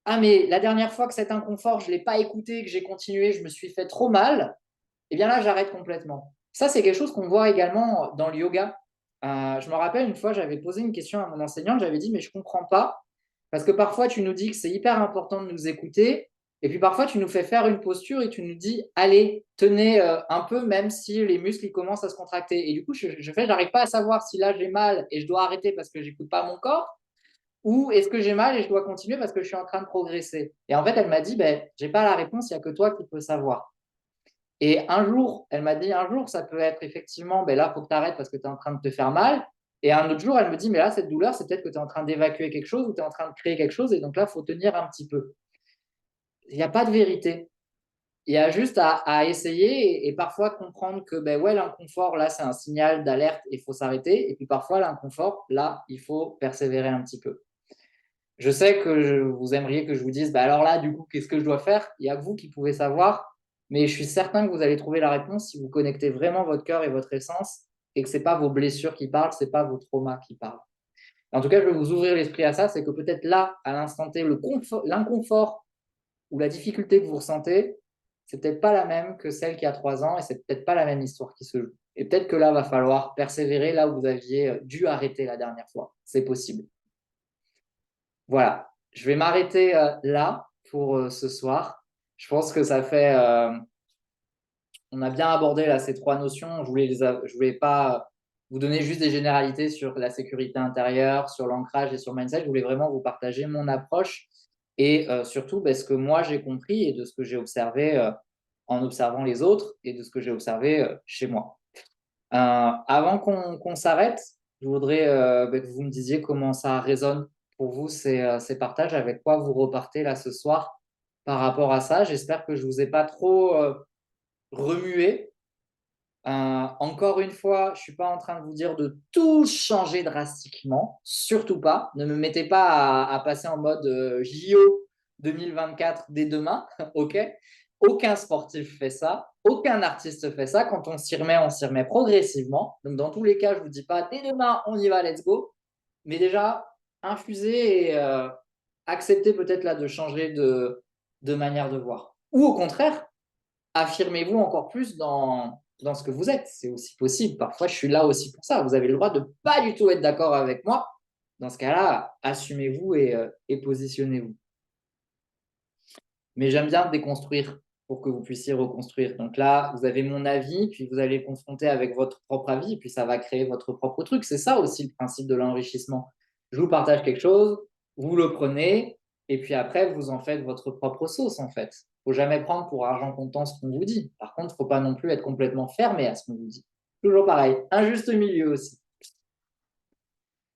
ah mais la dernière fois que cet inconfort, je ne l'ai pas écouté, que j'ai continué, je me suis fait trop mal, et bien là, j'arrête complètement. Ça, c'est quelque chose qu'on voit également dans le yoga. Je me rappelle une fois, j'avais posé une question à mon enseignante, j'avais dit, mais je ne comprends pas, parce que parfois tu nous dis que c'est hyper important de nous écouter, et puis parfois tu nous fais faire une posture et tu nous dis, allez, tenez un peu, même si les muscles ils commencent à se contracter. Et du coup, j'arrive pas à savoir si là j'ai mal et je dois arrêter parce que j'écoute pas mon corps, ou est-ce que j'ai mal et je dois continuer parce que je suis en train de progresser. Et en fait, elle m'a dit, ben, j'ai pas la réponse, il n'y a que toi qui peux savoir. Et un jour, elle m'a dit, un jour, ça peut être effectivement, ben là, il faut que tu arrêtes parce que tu es en train de te faire mal. Et un autre jour, elle me dit, mais là, cette douleur, c'est peut-être que tu es en train d'évacuer quelque chose ou tu es en train de créer quelque chose. Et donc là, il faut tenir un petit peu. Il n'y a pas de vérité. Il y a juste à essayer et parfois comprendre que ben ouais, l'inconfort, là, c'est un signal d'alerte et il faut s'arrêter. Et puis parfois, l'inconfort, là, il faut persévérer un petit peu. Je sais que vous aimeriez que je vous dise, bah alors là, du coup, qu'est-ce que je dois faire? Il n'y a que vous qui pouvez savoir, mais je suis certain que vous allez trouver la réponse si vous connectez vraiment votre cœur et votre essence et que ce n'est pas vos blessures qui parlent, ce n'est pas vos traumas qui parlent. En tout cas, je vais vous ouvrir l'esprit à ça, c'est que peut-être là, à l'instant T, l'inconfort ou la difficulté que vous ressentez, c'est peut-être pas la même que celle qui a 3 ans et c'est peut-être pas la même histoire qui se joue. Et peut-être que là, va falloir persévérer là où vous aviez dû arrêter la dernière fois. C'est possible. Voilà, je vais m'arrêter là pour ce soir. Je pense que ça fait. On a bien abordé là ces 3 notions. Je voulais pas vous donner juste des généralités sur la sécurité intérieure, sur l'ancrage et sur le mindset. Je voulais vraiment vous partager mon approche et surtout ce que moi j'ai compris et de ce que j'ai observé en observant les autres et de ce que j'ai observé chez moi. Avant qu'on s'arrête, je voudrais que vous me disiez comment ça résonne pour vous ces partages, avec quoi vous repartez là ce soir par rapport à ça. J'espère que je ne vous ai pas trop remué. Encore une fois, je ne suis pas en train de vous dire de tout changer drastiquement, surtout pas. Ne me mettez pas à passer en mode JO 2024 dès demain, ok? Aucun sportif fait ça, aucun artiste fait ça. Quand on s'y remet progressivement. Donc dans tous les cas, je ne vous dis pas dès demain, on y va, let's go. Mais déjà, infusez et acceptez peut-être là de changer de manière de voir. Ou au contraire, affirmez-vous encore plus dans ce que vous êtes. C'est aussi possible. Parfois, je suis là aussi pour ça. Vous avez le droit de pas du tout être d'accord avec moi. Dans ce cas-là, assumez-vous et positionnez-vous. Mais j'aime bien déconstruire pour que vous puissiez reconstruire. Donc là, vous avez mon avis, puis vous allez le confronter avec votre propre avis, puis ça va créer votre propre truc. C'est ça aussi le principe de l'enrichissement. Je vous partage quelque chose, vous le prenez, et puis après, vous en faites votre propre sauce, en fait. Il ne faut jamais prendre pour argent comptant ce qu'on vous dit. Par contre, il ne faut pas non plus être complètement fermé à ce qu'on vous dit. Toujours pareil, un juste milieu aussi.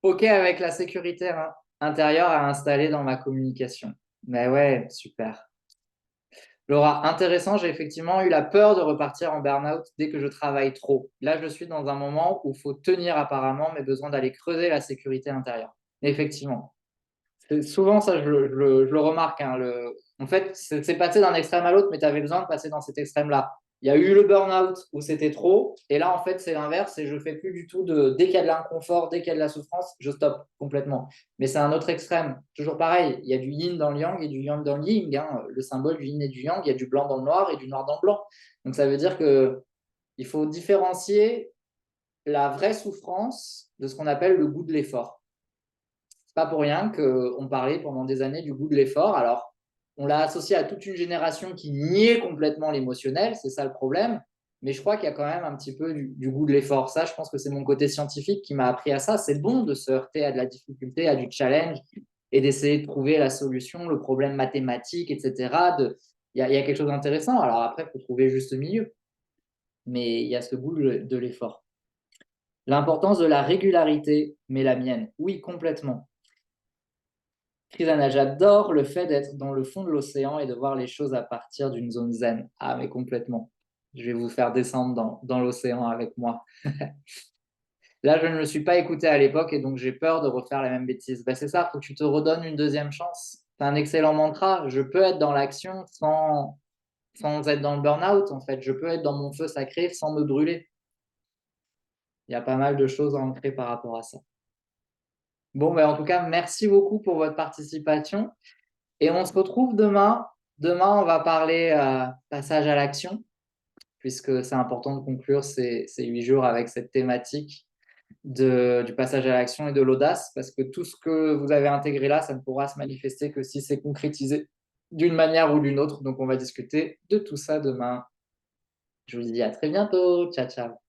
OK avec la sécurité intérieure à installer dans ma communication. Mais ouais, super. Laura, intéressant, j'ai effectivement eu la peur de repartir en burn-out dès que je travaille trop. Là, je suis dans un moment où il faut tenir apparemment, mais besoin d'aller creuser la sécurité intérieure. Effectivement. Souvent, ça, je le remarque. Hein, en fait, c'est passé d'un extrême à l'autre, mais tu avais besoin de passer dans cet extrême-là. Il y a eu le burn-out où c'était trop, et là, en fait, c'est l'inverse, et je fais plus du tout dès qu'il y a de l'inconfort, dès qu'il y a de la souffrance, je stoppe complètement. Mais c'est un autre extrême. Toujours pareil, il y a du yin dans le yang et du yang dans le yin. Hein. Le symbole du yin et du yang, il y a du blanc dans le noir et du noir dans le blanc. Donc, ça veut dire qu'il faut différencier la vraie souffrance de ce qu'on appelle le goût de l'effort. C'est pas pour rien qu'on parlait pendant des années du goût de l'effort. Alors, on l'a associé à toute une génération qui niait complètement l'émotionnel, c'est ça le problème. Mais je crois qu'il y a quand même un petit peu du goût de l'effort. Ça, je pense que c'est mon côté scientifique qui m'a appris à ça. C'est bon de se heurter à de la difficulté, à du challenge et d'essayer de trouver la solution, le problème mathématique, etc. Il y a quelque chose d'intéressant. Alors après, il faut trouver juste milieu. Mais il y a ce goût de l'effort. L'importance de la régularité, mais la mienne. Oui, complètement. Chrisana, j'adore le fait d'être dans le fond de l'océan et de voir les choses à partir d'une zone zen. Ah, mais complètement. Je vais vous faire descendre dans l'océan avec moi. Là, je ne me suis pas écouté à l'époque et donc j'ai peur de refaire la même bêtise. Ben, c'est ça, il faut que tu te redonnes une deuxième chance. C'est un excellent mantra. Je peux être dans l'action sans être dans le burn-out, en fait. Je peux être dans mon feu sacré sans me brûler. Il y a pas mal de choses à ancrer par rapport à ça. Bon, ben, en tout cas, merci beaucoup pour votre participation. Et on se retrouve demain. Demain, on va parler passage à l'action, puisque c'est important de conclure ces 8 jours avec cette thématique du passage à l'action et de l'audace, parce que tout ce que vous avez intégré là, ça ne pourra se manifester que si c'est concrétisé d'une manière ou d'une autre. Donc, on va discuter de tout ça demain. Je vous dis à très bientôt. Ciao, ciao.